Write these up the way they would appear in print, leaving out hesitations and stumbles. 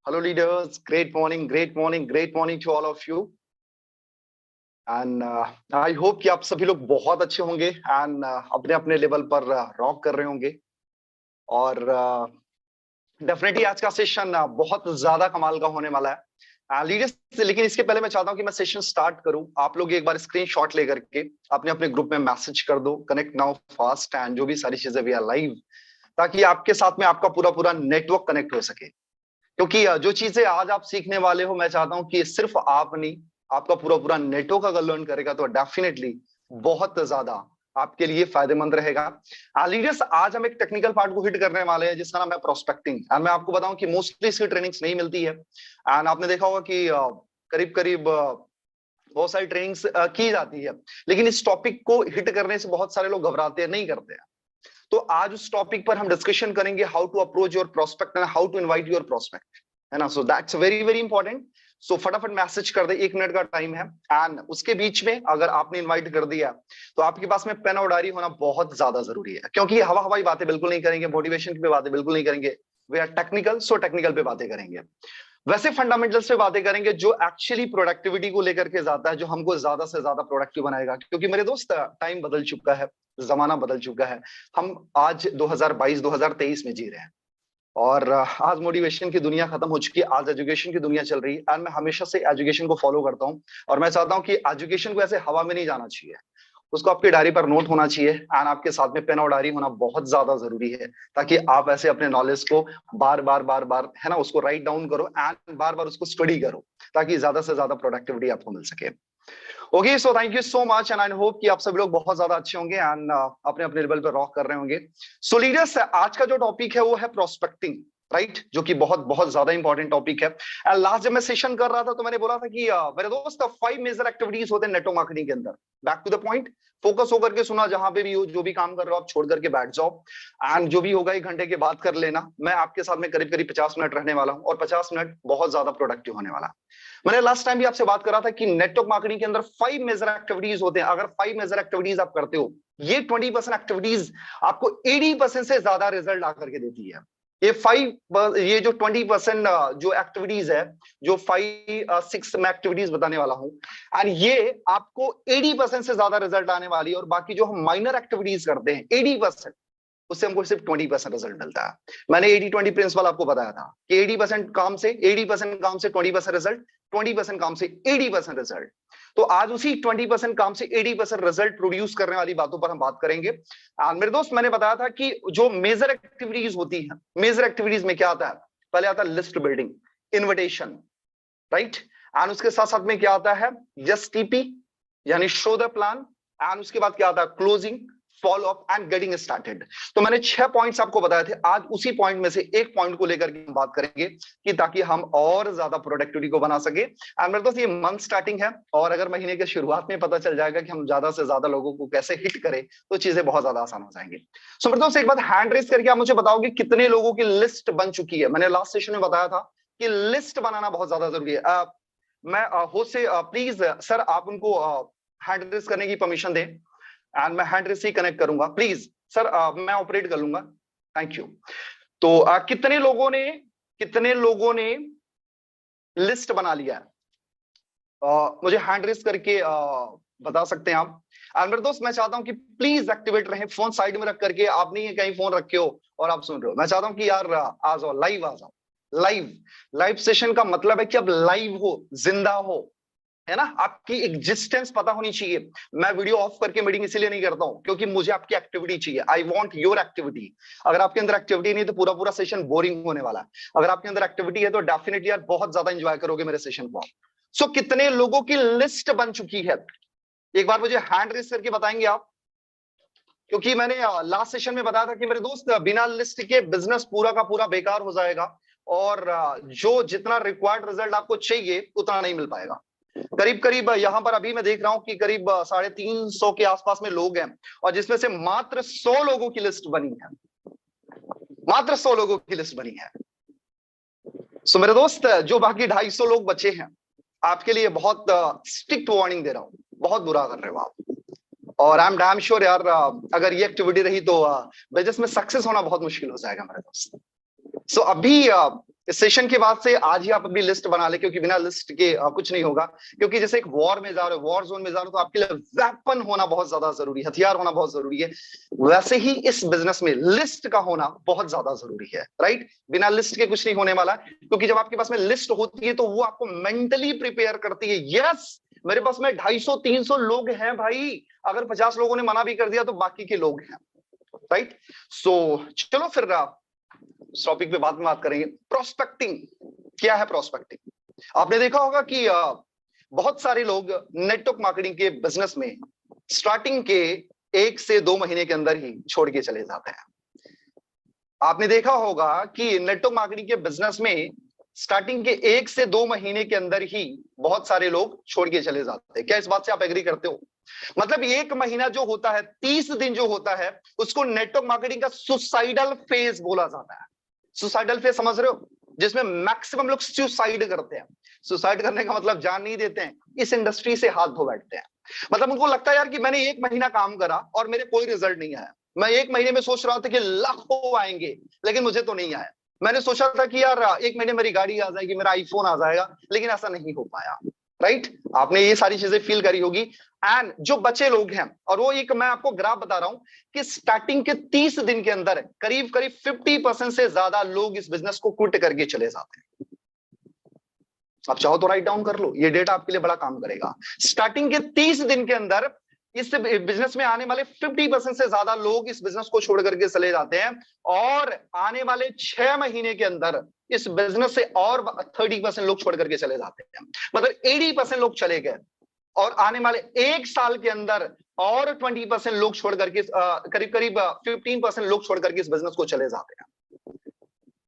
Hello leaders, great morning, great morning, great morning to all of you. And I hope कि आप सभी लोग बहुत अच्छे होंगे and अपने अपने लेवल पर रॉक कर रहे होंगे और डेफिनेटली आज का सेशन बहुत ज्यादा कमाल का होने वाला है लीडर्स। लेकिन इसके पहले मैं चाहता हूं कि मैं सेशन स्टार्ट करूं। आप लोग एक बार स्क्रीनशॉट लेकर के अपने अपने ग्रुप में मैसेज कर दो, कनेक्ट नाउ फास्ट एंड जो भी सारी चीजें भी है लाइव, ताकि आपके साथ में आपका पूरा पूरा नेटवर्क कनेक्ट हो सके। क्योंकि जो चीजें आज आप सीखने वाले हो, मैं चाहता हूं कि सिर्फ आप नहीं, आपका पूरा पूरा नेटवर्क अगर लर्न करेगा तो डेफिनेटली बहुत ज्यादा आपके लिए फायदेमंद रहेगा। लीडर्स, आज हम एक टेक्निकल पार्ट को हिट करने वाले हैं जिसका नाम है प्रोस्पेक्टिंग। एंड मैं आपको बताऊं कि मोस्टली इसकी ट्रेनिंग्स नहीं मिलती है एंड आपने देखा होगा कि करीब करीब बहुत सारी ट्रेनिंग्स की जाती है, लेकिन इस टॉपिक को हिट करने से बहुत सारे लोग घबराते हैं, नहीं करते हैं। तो आज उस टॉपिक पर हम डिस्कशन करेंगे, how to approach your prospect and how to invite your prospect, है ना। So that's very very important. So फटाफट मैसेज कर दे, 1 मिनट का टाइम है एंड उसके बीच में अगर आपने इनवाइट कर दिया तो आपके पास में पेन और डायरी होना बहुत ज्यादा जरूरी है, क्योंकि हवा हवाई बातें बिल्कुल नहीं करेंगे, मोटिवेशन पे बातें बिल्कुल नहीं करेंगे। वे आर टेक्निकल, सो टेक्निकल पे बातें करेंगे, वैसे फंडामेंटल्स पे बातें करेंगे जो एक्चुअली प्रोडक्टिविटी को लेकर के जाता है, जो हमको ज्यादा से ज्यादा प्रोडक्टिव बनाएगा। क्योंकि मेरे दोस्त टाइम बदल चुका है, जमाना बदल चुका है, हम आज 2022 2023 में जी रहे हैं और आज मोटिवेशन की दुनिया खत्म हो चुकी है, आज एजुकेशन की दुनिया चल रही है। एंड मैं हमेशा से एजुकेशन को फॉलो करता हूँ और मैं चाहता हूँ कि एजुकेशन को ऐसे हवा में नहीं जाना चाहिए, उसको आपकी डायरी पर नोट होना चाहिए एंड आपके साथ में पेन और डायरी होना बहुत ज्यादा जरूरी है, ताकि आप ऐसे अपने नॉलेज को बार बार बार बार, है ना, उसको राइट डाउन करो एंड बार बार उसको स्टडी करो, ताकि ज्यादा से ज्यादा प्रोडक्टिविटी आपको मिल सके। Okay, so thank you so much and I hope कि आप सभी लोग बहुत ज्यादा अच्छे होंगे एंड अपने अपने लेवल पर रॉक कर रहे होंगे। सो लीडर्स, आज का जो टॉपिक है वो है प्रोस्पेक्टिंग, राइट, जो कि बहुत बहुत ज्यादा इंपॉर्टेंट टॉपिक है। एंड लास्ट जब मैं सेशन कर रहा था तो मैंने बोला था कि मेरे दोस्त 5 मेजर एक्टिविटीज होते हैं नेटवर्क मार्केटिंग के अंदर। Back to the point, focus होकर के सुना, जहां पे भी हो, जो भी काम कर रहे हो आप छोड़ करके बैठ जाओ एंड जो भी होगा 1 घंटे के बाद कर लेना। मैं आपके साथ में करीब करीब 50 मिनट रहने वाला हूं और 50 मिनट बहुत ज्यादा प्रोडक्टिव होने वाला। मैंने लास्ट टाइम भी आपसे बात करा था कि नेटवर्क मार्केटिंग के अंदर 5 मेजर एक्टिविटीज होते हैं। अगर 5 मेजर एक्टिविटीज आप करते हो, ये 20% एक्टिविटीज आपको 80% से ज्यादा रिजल्ट ला करके देती है। ये जो 20% जो एक्टिविटीज है, जो 5-6 मैं एक्टिविटीज बताने वाला हूं एंड ये आपको 80% से ज्यादा रिजल्ट आने वाली है। और बाकी जो हम माइनर एक्टिविटीज करते हैं 80%, उससे हमको सिर्फ 20% रिजल्ट मिलता है। मैंने 80-20 प्रिंसिपल आपको बताया था कि 80% काम से 20% रिजल्ट, 20% काम से 80% रिजल्ट। तो आज उसी 20% काम से 80% रिजल्ट प्रोड्यूस करने वाली बातों पर हम बात करेंगे। मेरे दोस्त, मैंने बताया था कि जो मेजर एक्टिविटीज होती है, मेजर एक्टिविटीज में क्या आता है? पहले आता है list building, invitation, right, and उसके साथ साथ में क्या आता है? जस्ट टीपी यानी शो द प्लान, एंड उसके बाद क्या आता है? Closing, follow up and getting started. तो मैंने 6 पॉइंट्स आपको बताए थे, आज उसी पॉइंट में से एक पॉइंट को लेकर के हम बात करेंगे कि ताकि हम और ज्यादा प्रोडक्टिविटी को बना सके। एंड मेरे दोस्त, ये मंथ स्टार्टिंग है और अगर महीने के शुरुआत में पता चल जाएगा कि हम ज्यादा से ज्यादा लोगों को कैसे हिट करें तो चीजें बहुत ज्यादा आसान हो जाएंगी। सो मेरे दोस्त, एक बात हैंड रेस करके आप मुझे बताओगे कितने लोगों की लिस्ट बन चुकी है? मैंने लास्ट सेशन में बताया था कि लिस्ट बनाना बहुत ज्यादा जरूरी है। मैं होस्ट से प्लीज सर आप उनको हैंड रेस करने की परमिशन दें एंड मैं हैंड रेस ही कनेक्ट करूंगा, प्लीज सर, मैं ऑपरेट कर लूंगा, थैंक यू। तो कितने लोगों ने लिस्ट बना लिया है? मुझे हैंड रेस करके बता सकते हैं आप। और मेरे दोस्त, मैं चाहता हूं कि प्लीज एक्टिवेट रहें, फोन साइड में रख करके, आप नहीं है कहीं फोन रखे हो और आप सुन रहे हो। मैं चाहता हूं कि यार आ जाओ, लाइव आ जाओ। लाइव सेशन का मतलब है कि अब लाइव हो, जिंदा हो, है ना, आपकी एग्जिस्टेंस पता होनी चाहिए। मैं वीडियो ऑफ करके मीटिंग इसीलिए नहीं करता हूं क्योंकि मुझे आपकी एक्टिविटी चाहिए। I want your activity. अगर आपके अंदर एक्टिविटी नहीं तो पूरा पूरा सेशन बोरिंग होने वाला है। अगर आपके अंदर एक्टिविटी है तो डेफिनेटली यार बहुत ज्यादा एंजॉय करोगे मेरे सेशन को। सो कितने लोगों की लिस्ट बन चुकी है? एक बार मुझे हैंड रेस करके बताएंगे आप, क्योंकि मैंने लास्ट सेशन में बताया था कि मेरे दोस्त बिना लिस्ट के बिजनेस पूरा का पूरा बेकार हो जाएगा और जो जितना रिक्वायर्ड रिजल्ट आपको चाहिए उतना नहीं मिल पाएगा। करीब करीब यहाँ पर अभी मैं देख रहा हूं कि करीब 350 के आसपास में लोग हैं और जिसमें से मात्र 100 लोगों की लिस्ट बनी है, मात्र 100 लोगों की लिस्ट बनी है। सो मेरे दोस्त, जो बाकी 250 लोग बचे हैं, आपके लिए बहुत स्ट्रिक्ट वार्निंग दे रहा हूं, बहुत बुरा कर रहे हो आप। और आई एम डैम श्योर यार, अगर ये एक्टिविटी रही तो बिजनेस में सक्सेस होना बहुत मुश्किल हो जाएगा मेरे दोस्त। सो अभी इस सेशन के बाद से आज ही आप अपनी लिस्ट बना ले, क्योंकि बिना लिस्ट के कुछ नहीं होगा। क्योंकि जैसे एक वॉर में जा रहे हो, वॉर जोन में जा रहे हो, तो आपके लिए वेपन होना बहुत ज्यादा जरूरी है, हथियार होना बहुत जरूरी है। वैसे ही इस बिजनेस में लिस्ट का होना बहुत ज्यादा जरूरी है, राइट। बिना लिस्ट के कुछ नहीं होने वाला, क्योंकि जब आपके पास में लिस्ट होती है तो वो आपको मेंटली प्रिपेयर करती है। यस, मेरे पास में 250-300 लोग हैं भाई, अगर 50 लोगों ने मना भी कर दिया तो बाकी के लोग हैं, राइट। सो चलो फिर टॉपिक पे बाद में बात करेंगे। प्रोस्पेक्टिंग क्या है? प्रोस्पेक्टिंग आपने देखा होगा कि बहुत सारे लोग नेटवर्क मार्केटिंग के बिजनेस में स्टार्टिंग के 1 से 2 महीने के अंदर ही छोड़ के चले जाते हैं। आपने देखा होगा कि नेटवर्क मार्केटिंग के बिजनेस में स्टार्टिंग के 1 से 2 महीने के अंदर ही बहुत सारे लोग छोड़ के चले जाते हैं। क्या इस बात से आप एग्री करते हो? मतलब 1 महीना जो होता है, 30 दिन जो होता है, उसको नेटवर्क मार्केटिंग का सुसाइडल फेज बोला जाता है। सुसाइडल फेज समझ रहे हो? जिसमें मैक्सिमम लोग सुसाइड करते हैं। सुसाइड करने का मतलब जान नहीं देते हैं, इस इंडस्ट्री से हाथ धो बैठते हैं। मतलब उनको लगता है यार कि मैंने 1 महीना काम करा और मेरे कोई रिजल्ट नहीं आया। मैं 1 महीने में सोच रहा था कि लाखों आएंगे, लेकिन मुझे तो नहीं आया। मैंने सोचा था कि यार 1 महीने मेरी गाड़ी आ जाएगी, मेरा आईफोन आ जाएगा, लेकिन ऐसा नहीं हो पाया, राइट। आपने ये सारी चीजें फील करी होगी। एंड जो बचे लोग हैं, और वो एक मैं आपको ग्राफ बता रहा हूं कि स्टार्टिंग के 30 दिन के अंदर करीब करीब 50% से ज्यादा लोग इस बिजनेस को क्विट करके चले जाते हैं। आप चाहो तो राइट डाउन कर लो, ये डेटा आपके लिए बड़ा काम करेगा। स्टार्टिंग के 30 दिन के अंदर इस बिजनेस में आने वाले 50% से ज्यादा लोग इस बिजनेस को छोड़ करके चले जाते हैं, और आने वाले 6 महीने के अंदर इस बिजनेस से और 30% लोग छोड़ करके चले जाते हैं। मतलब 80% लोग चले गए, और आने वाले 1 साल के अंदर और 20% लोग छोड़ करके करीब करीब 15% लोग छोड़ करके इस बिजनेस को चले जाते हैं।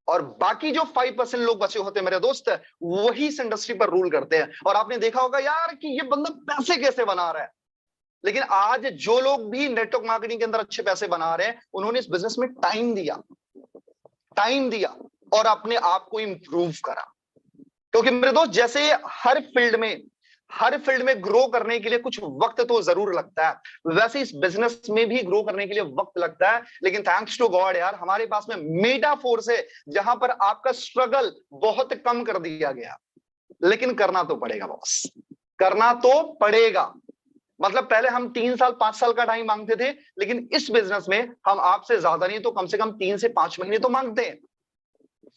और बाकी जो 5% लोग बचे होते हैं मेरे दोस्त, वही इस इंडस्ट्री पर रूल करते हैं। और आपने देखा होगा यार कि ये बंदा पैसे कैसे बना रहा है, लेकिन आज जो लोग भी नेटवर्क मार्केटिंग के अंदर अच्छे पैसे बना रहे हैं, उन्होंने इस बिजनेस में टाइम दिया और अपने आप को इंप्रूव करा। क्योंकि मेरे दोस्त, जैसे हर फील्ड में ग्रो करने के लिए कुछ वक्त तो जरूर लगता है, वैसे इस बिजनेस में भी ग्रो करने के लिए वक्त लगता है। लेकिन थैंक्स टू गॉड यार, हमारे पास में मेटाफोर्स है जहां पर आपका स्ट्रगल बहुत कम कर दिया गया। लेकिन करना तो पड़ेगा बॉस, करना तो पड़ेगा। मतलब पहले हम 3 साल 5 साल का टाइम मांगते थे, लेकिन इस बिजनेस में हम आपसे ज्यादा नहीं तो कम से कम 3 से 5 महीने तो मांगते हैं,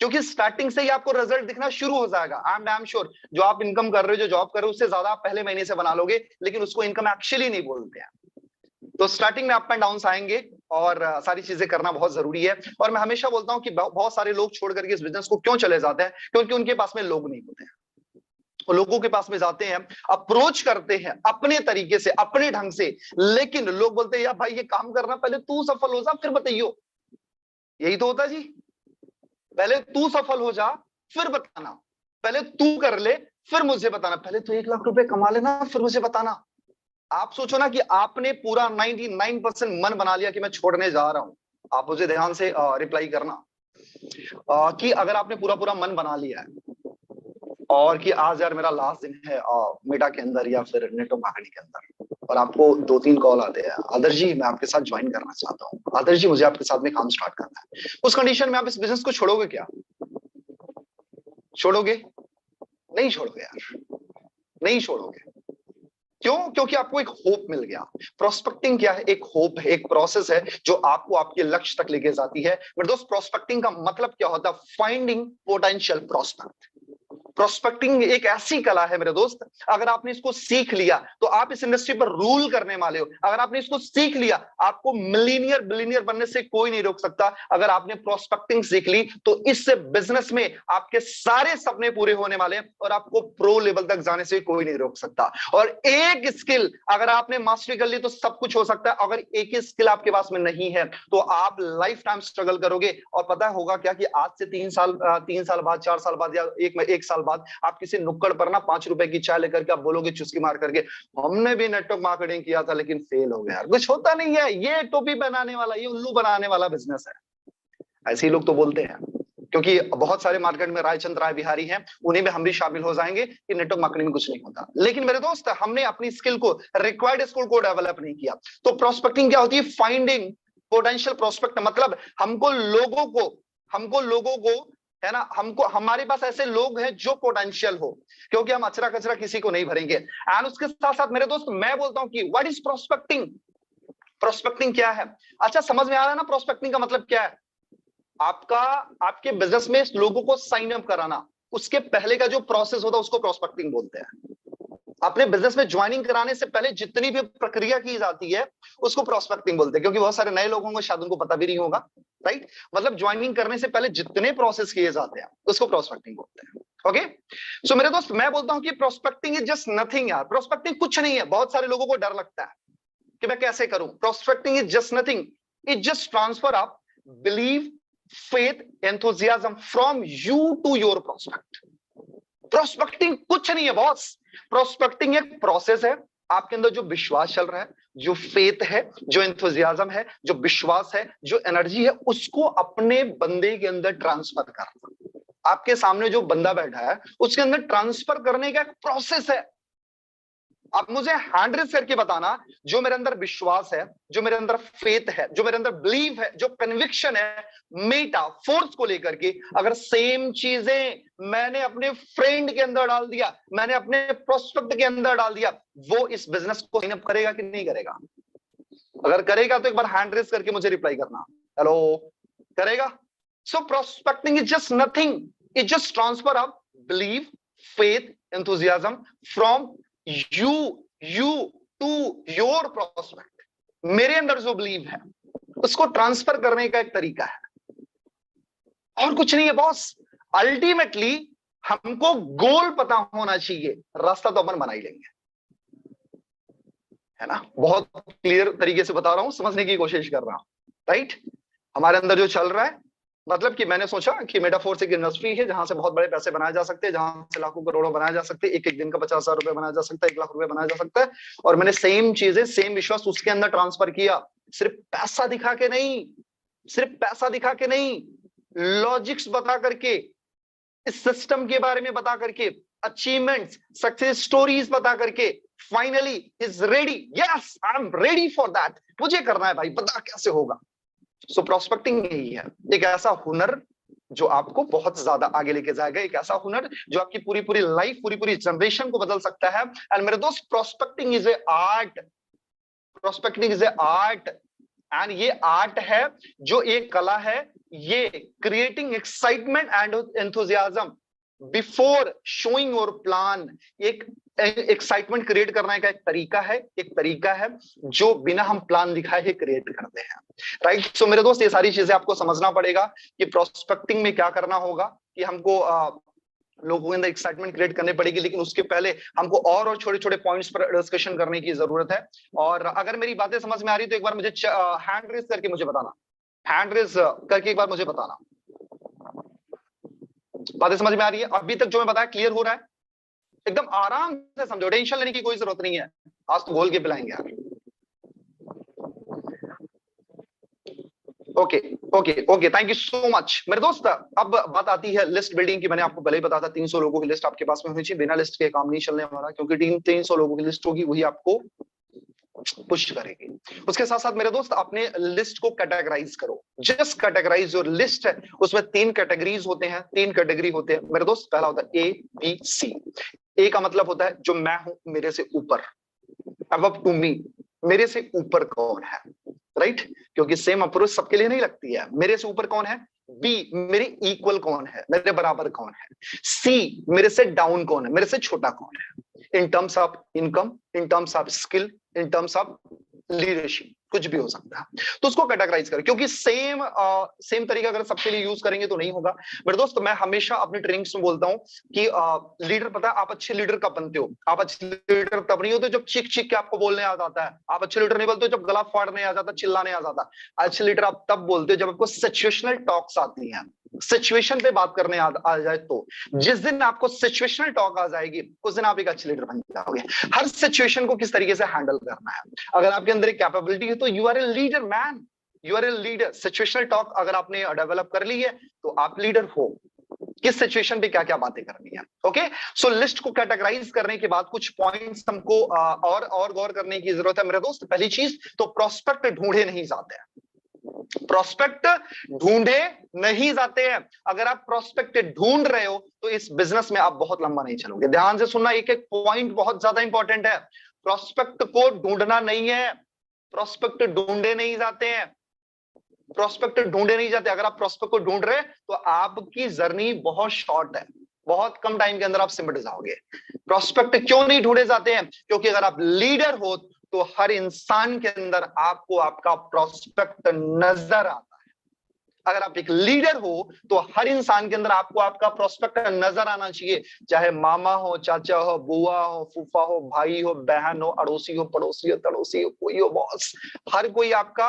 क्योंकि स्टार्टिंग से ही आपको रिजल्ट दिखना शुरू हो जाएगा। आई एम डैम श्योर, जो आप इनकम कर रहे हो, जो जॉब कर रहे हो, उससे ज्यादा आप पहले महीने से बना लोगे, लेकिन उसको इनकम एक्चुअली नहीं बोलते हैं। तो स्टार्टिंग में अप एंड डाउन आएंगे, और सारी चीजें करना बहुत जरूरी है। और मैं हमेशा बोलता हूं कि बहुत सारे लोग छोड़ करके इस बिजनेस को क्यों चले जाते हैं, क्योंकि उनके पास में लोग नहीं होते हैं। लोगों के पास में जाते हैं, अप्रोच करते हैं अपने तरीके से, अपने ढंग से, लेकिन लोग बोलते हैं यार भाई ये काम करना, पहले तू सफल हो जा फिर बताइयो। यही तो होता जी, पहले तू सफल हो जा फिर बताना, पहले तू कर ले फिर मुझे बताना, पहले तू 1 लाख रुपए कमा लेना फिर मुझे बताना। आप सोचो ना कि आपने पूरा 99% मन बना लिया कि मैं छोड़ने जा रहा हूं। आप मुझे ध्यान से रिप्लाई करना कि अगर आपने पूरा पूरा मन बना लिया है और कि आज यार मेरा लास्ट दिन है मेटा के अंदर या फिर नेटवर्क मार्केटिंग के अंदर, और आपको 2-3 कॉल आते हैं, आदर्श जी मैं आपके साथ ज्वाइन करना चाहता हूँ, आदर्श जी मुझे आपके साथ में काम स्टार्ट करना है। उस कंडीशन में आप इस बिजनेस को छोड़ोगे क्या? छोड़ोगे? नहीं छोड़ोगे यार, नहीं छोड़ोगे। क्यों? क्योंकि आपको एक होप मिल गया। प्रोस्पेक्टिंग क्या है? एक होप है, एक प्रोसेस है जो आपको आपके लक्ष्य तक लेके जाती है। मेरे दोस्त, प्रोस्पेक्टिंग का मतलब क्या होता है? Finding potential prospect. प्रोस्पेक्टिंग एक ऐसी कला है मेरे दोस्त, अगर आपने इसको सीख लिया तो आप इस इंडस्ट्री पर रूल करने वाले हो। अगर आपने इसको सीख लिया, आपको मिलीनियर बिलीनियर बनने से कोई नहीं रोक सकता। अगर आपने प्रोस्पेक्टिंग सीख ली तो इस बिजनेस में आपके सारे सपने पूरे होने वाले हैं, और आपको प्रो लेवल तक जाने से कोई नहीं रोक सकता। और एक स्किल अगर आपने मास्टरी कर ली तो सब कुछ हो सकता है। अगर एक ही स्किल आपके पास में नहीं है तो आप लाइफ टाइम स्ट्रगल करोगे। और पता होगा क्या कि आज से 3 साल बाद, 4 साल बाद, या एक साल बाद आप किसी नुक्कड़ पर ना 5 रुपए की चाय लेकर के आप बोलोगे चुस्की मार करके, हमने भी नेटवर्क मार्केटिंग किया था लेकिन फेल हो गया। कुछ होता नहीं है, ये टोपी बनाने वाला, ये उल्लू बनाने वाला बिजनेस है। ऐसे ही लोग तो बोलते हैं, क्योंकि बहुत सारे मार्केट में रायचंद राय बिहारी हैं, उन्हीं में हम भी शामिल हो जाएंगे कि नेटवर्क मार्केटिंग में कुछ नहीं होता। लेकिन मेरे दोस्त, हमने अपनी स्किल को, रिक्वायर्ड स्किल को डेवलप नहीं किया। तो प्रोस्पेक्टिंग क्या होती है? Finding potential prospect. मतलब हमको लोगों को है ना, हमको हमारे पास ऐसे लोग हैं जो पोटेंशियल हो, क्योंकि हम अचरा कचरा किसी को नहीं भरेंगे। एंड उसके साथ साथ मेरे दोस्त मैं बोलता हूं कि व्हाट इज प्रोस्पेक्टिंग। प्रोस्पेक्टिंग क्या है? अच्छा समझ में आ रहा है ना प्रोस्पेक्टिंग का मतलब क्या है? आपका आपके बिजनेस में लोगों को साइन अप कराना, उसके पहले का जो प्रोसेस होता है उसको प्रोस्पेक्टिंग बोलते हैं। अपने बिजनेस में ज्वाइनिंग कराने से पहले जितनी भी प्रक्रिया की जाती है उसको प्रोस्पेक्टिंग बोलते हैं, क्योंकि बहुत सारे नए लोग होंगे शायद उनको पता भी नहीं होगा, राइट। मतलब ज्वाइनिंग करने से पहले जितने प्रोसेस किए जाते हैं उसको प्रोस्पेक्टिंग बोलते हैं। ओके, सो मेरे दोस्त मैं बोलता हूं कि प्रोस्पेक्टिंग इज जस्ट नथिंग यार। प्रोस्पेक्टिंग कुछ नहीं है। बहुत सारे लोगों को डर लगता है कि मैं कैसे करूं। Prospecting is just nothing, it just transfer of believe, faith, enthusiasm from you to your prospect. Prospecting कुछ नहीं है बॉस। प्रोस्पेक्टिंग एक प्रोसेस है। आपके अंदर जो विश्वास चल रहा है, जो फेथ है, जो एंथुसियाज्म है, जो विश्वास है, जो एनर्जी है, उसको अपने बंदे के अंदर ट्रांसफर करना। आपके सामने जो बंदा बैठा है उसके अंदर ट्रांसफर करने का एक प्रोसेस है। आप मुझे हैंड रेज करके बताना, जो मेरे अंदर विश्वास है, जो मेरे अंदर फेथ है, जो मेरे अंदर बिलीव है, जो कन्विक्शन है मेटा फोर्स को लेकर के, अगर सेम चीजें मैंने अपने फ्रेंड के अंदर डाल दिया, मैंने अपने प्रोस्पेक्ट के अंदर डाल दिया, वो इस बिजनेस को साइन अप करेगा कि नहीं करेगा? अगर करेगा तो एक बार हैंड रेज करके मुझे रिप्लाई करना। हेलो, करेगा? So prospecting is just nothing, it just transfer of believe, faith, enthusiasm from you to your prospect. मेरे अंदर जो बिलीव है उसको ट्रांसफर करने का एक तरीका है, और कुछ नहीं है बॉस। अल्टीमेटली हमको गोल पता होना चाहिए, रास्ता तो अपन बना ही लेंगे, है ना। बहुत क्लियर तरीके से बता रहा हूं, समझने की कोशिश कर रहा हूं, राइट। हमारे अंदर जो चल रहा है, मतलब कि मैंने सोचा कि मेटाफोर्स एक इंडस्ट्री है जहां से बहुत बड़े पैसे बनाए जा सकते हैं, जहां से लाखों करोड़ों बनाए जा सकते हैं, एक एक दिन का 50,000 रुपए बनाया जा सकता है, 1 लाख रुपए बनाया जा सकता है। और मैंने सेम चीजें, सेम विश्वास उसके अंदर ट्रांसफर किया। सिर्फ पैसा दिखा के नहीं, सिर्फ पैसा दिखा के नहीं, लॉजिक्स बता करके, इस सिस्टम के बारे में बता करके, अचीवमेंट्स, सक्सेस स्टोरीज बता करके, finally is ready, yes I am ready for that, मुझे करना है भाई, पता कैसे होगा। सो प्रोस्पेक्टिंग यही है, एक ऐसा हुनर जो आपको बहुत ज्यादा आगे लेके जाएगा, एक ऐसा हुनर जो आपकी पूरी पूरी लाइफ, पूरी पूरी जनरेशन को बदल सकता है। एंड मेरे दोस्त, prospecting is a art, prospecting is a art. And ये आर्ट है, जो एक कला है, ये creating excitement and enthusiasm before showing your plan. एक एक्साइटमेंट क्रिएट करने का एक तरीका है जो बिना हम प्लान दिखाए क्रिएट करते हैं, राइट। सो मेरे दोस्त, ये सारी चीजें आपको समझना पड़ेगा कि प्रोस्पेक्टिंग में क्या करना होगा, कि हमको लोगों के अंदर एक्साइटमेंट क्रिएट करनी पड़ेगी, लेकिन उसके पहले हमको और छोटे छोटे पॉइंट्स पर डिस्कशन करने की जरूरत है। और अगर मेरी बातें समझ में आ रही तो एक बार मुझे हैंड रेज करके मुझे बताना, हैंड रेज करके एक बार मुझे बताना, बातें समझ में आ रही है? अभी तक जो मैं बताया क्लियर हो रहा है? एकदम आराम से समझो, टेंशन लेने की कोई जरूरत नहीं है, आज तो घोल के पिलाएंगे यार। Okay okay okay, thank you so much मेरे दोस्त। अब बात आती है लिस्ट बिल्डिंग की। मैंने आपको पहले ही बताया था 300 लोगों की लिस्ट आपके पास में होनी चाहिए, बिना लिस्ट के काम नहीं चलने वाला, क्योंकि टीम 300 लोगों की लिस्ट होगी, वही आपको पुश करेगी। उसके साथ साथ मेरे दोस्त, अपने लिस्ट को कैटेगराइज करो, जस्ट कैटेगराइज योर लिस्ट है। उसमें 3 कैटेगरीज होते हैं, 3 कैटेगरी होते हैं मेरे दोस्त। पहला होता है ए बी सी। ए का मतलब होता है जो मैं हूं, मेरे से ऊपर, अबव टू मी, मेरे से ऊपर कौन है, राइट। क्योंकि सेम अप्रोच सबके लिए नहीं लगती है। मेरे से ऊपर कौन है? बी, मेरे इक्वल कौन है, मेरे बराबर कौन है। सी, मेरे से डाउन कौन है, मेरे से छोटा कौन है, in terms of income, in terms of skill, in terms of leadership, कुछ भी हो सकता है। तो उसको कैटेगराइज करें, क्योंकि सेम तरीका अगर सबके लिए यूज करेंगे तो नहीं होगा। मेरे दोस्त, मैं हमेशा अपनी ट्रेनिंग्स में बोलता हूं कि लीडर, पता है आप अच्छे लीडर कब बनते हो? आप अच्छे लीडर तब नहीं होते जब चीख चीख के आपको बोलने आ जाता है। आप अच्छे लीडर नहीं बोलते जब गला फाड़ने आ जाता, चिल्लाने आ जाता। अच्छे लीडर आप तब बोलते हो जब आपको सिचुएशनल टॉक्स आती हैं, सिचुएशन पे बात करने आ जाए। तो जिस दिन आपको सिचुएशनल टॉक आ जाएगी, उस दिन आप एक अच्छे लीडर बन जाओगे। हर सिचुएशन को किस तरीके से हैंडल करना है, अगर आपके अंदर एक कैपेबिलिटी है तो you are a leader man, you are a leader. Situational talk अगर आपने डेवलप कर ली है तो आप लीडर हो, किस सिचुएशन पे क्या क्या बातें करनी है। ओके, सो लिस्ट को कैटेगराइज करने के बाद कुछ पॉइंट्स हमको और गौर करने की जरूरत है मेरे दोस्त। पहली चीज तो, प्रोस्पेक्ट ढूंढे नहीं जाते हैं। प्रोस्पेक्ट ढूंढे नहीं जाते हैं। अगर आप प्रोस्पेक्ट ढूंढ रहे हो तो इस बिजनेस में आप बहुत लंबा नहीं चलोगे। ध्यान से सुनना, एक एक पॉइंट बहुत ज्यादा इंपॉर्टेंट है। प्रोस्पेक्ट को ढूंढना नहीं है, प्रोस्पेक्ट ढूंढे नहीं जाते हैं, प्रोस्पेक्ट ढूंढे नहीं जाते। अगर आप प्रोस्पेक्ट को ढूंढ रहे तो आपकी जर्नी बहुत शॉर्ट है, बहुत कम टाइम के अंदर आप सिमट जाओगे। प्रोस्पेक्ट क्यों नहीं ढूंढे जाते हैं? क्योंकि अगर आप लीडर हो तो हर इंसान के अंदर आपको आपका प्रोस्पेक्ट नजर आता है। अगर आप एक लीडर हो तो हर इंसान के अंदर आपको आपका प्रोस्पेक्ट नजर आना चाहिए, चाहे मामा हो, चाचा हो, बुआ हो, फूफा हो, भाई हो, बहन हो, अड़ोसी हो, पड़ोसी हो, तड़ोसी हो, कोई हो, बॉस, हर कोई आपका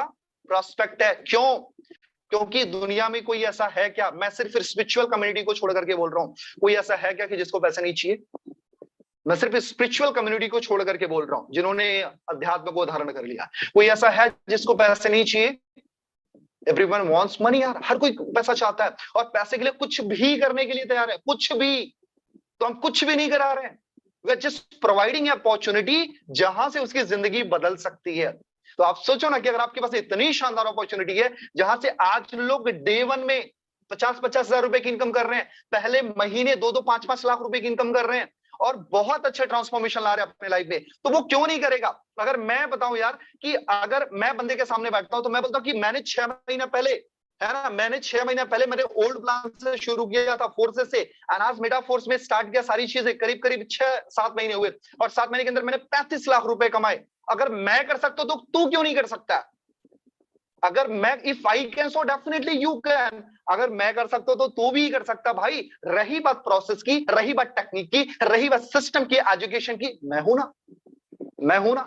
प्रोस्पेक्ट है। क्यों? क्योंकि दुनिया में कोई ऐसा है क्या, मैं सिर्फ स्पिरिचुअल कम्युनिटी को छोड़ करके बोल रहा हूं, कोई ऐसा है क्या कि जिसको पैसे नहीं चाहिए? मैं सिर्फ स्पिरिचुअल कम्युनिटी को छोड़ करके बोल रहा हूं, जिन्होंने अध्यात्म को धारण कर लिया। कोई ऐसा है जिसको पैसे नहीं चाहिए? एवरीवन वांट्स मनी यार, हर कोई पैसा चाहता है और पैसे के लिए कुछ भी करने के लिए तैयार है, कुछ भी। तो हम कुछ भी नहीं करा रहे हैं, we are just providing opportunity जहां से उसकी जिंदगी बदल सकती है। तो आप सोचो ना कि अगर आपके पास इतनी शानदार अपॉर्चुनिटी है जहां से आज लोग डे वन में 50-50 हजार रुपए की इनकम कर रहे हैं, पहले महीने 2-2, 5-5 लाख रुपए की इनकम कर रहे हैं और बहुत अच्छे ट्रांसफॉर्मेशन ला रहे हैं अपने लाइफ में, तो वो क्यों नहीं करेगा? अगर मैं बताऊं यार कि अगर मैं बंदे के सामने बैठता हूं तो मैं बोलता हूं कि मैंने 6 महीना पहले, है ना, मैंने 6 महीना पहले मेरे ओल्ड प्लान से शुरू किया था, फोर्सेस से, एंड आज मेटा फोर्स में स्टार्ट किया सारी चीजें, करीब करीब 6-7 महीने हुए और 7 महीने के अंदर मैंने 35 लाख रुपए कमाए। अगर मैं कर सकता हूं तो तू क्यों नहीं कर सकता? अगर मैं, if I can so definitely you can. अगर मैं कर सकता हूं तो तू भी कर सकता भाई। रही बात प्रोसेस की, रही बात टेक्निक की, रही बात सिस्टम की, एजुकेशन की, मैं हूं ना, मैं हूं ना।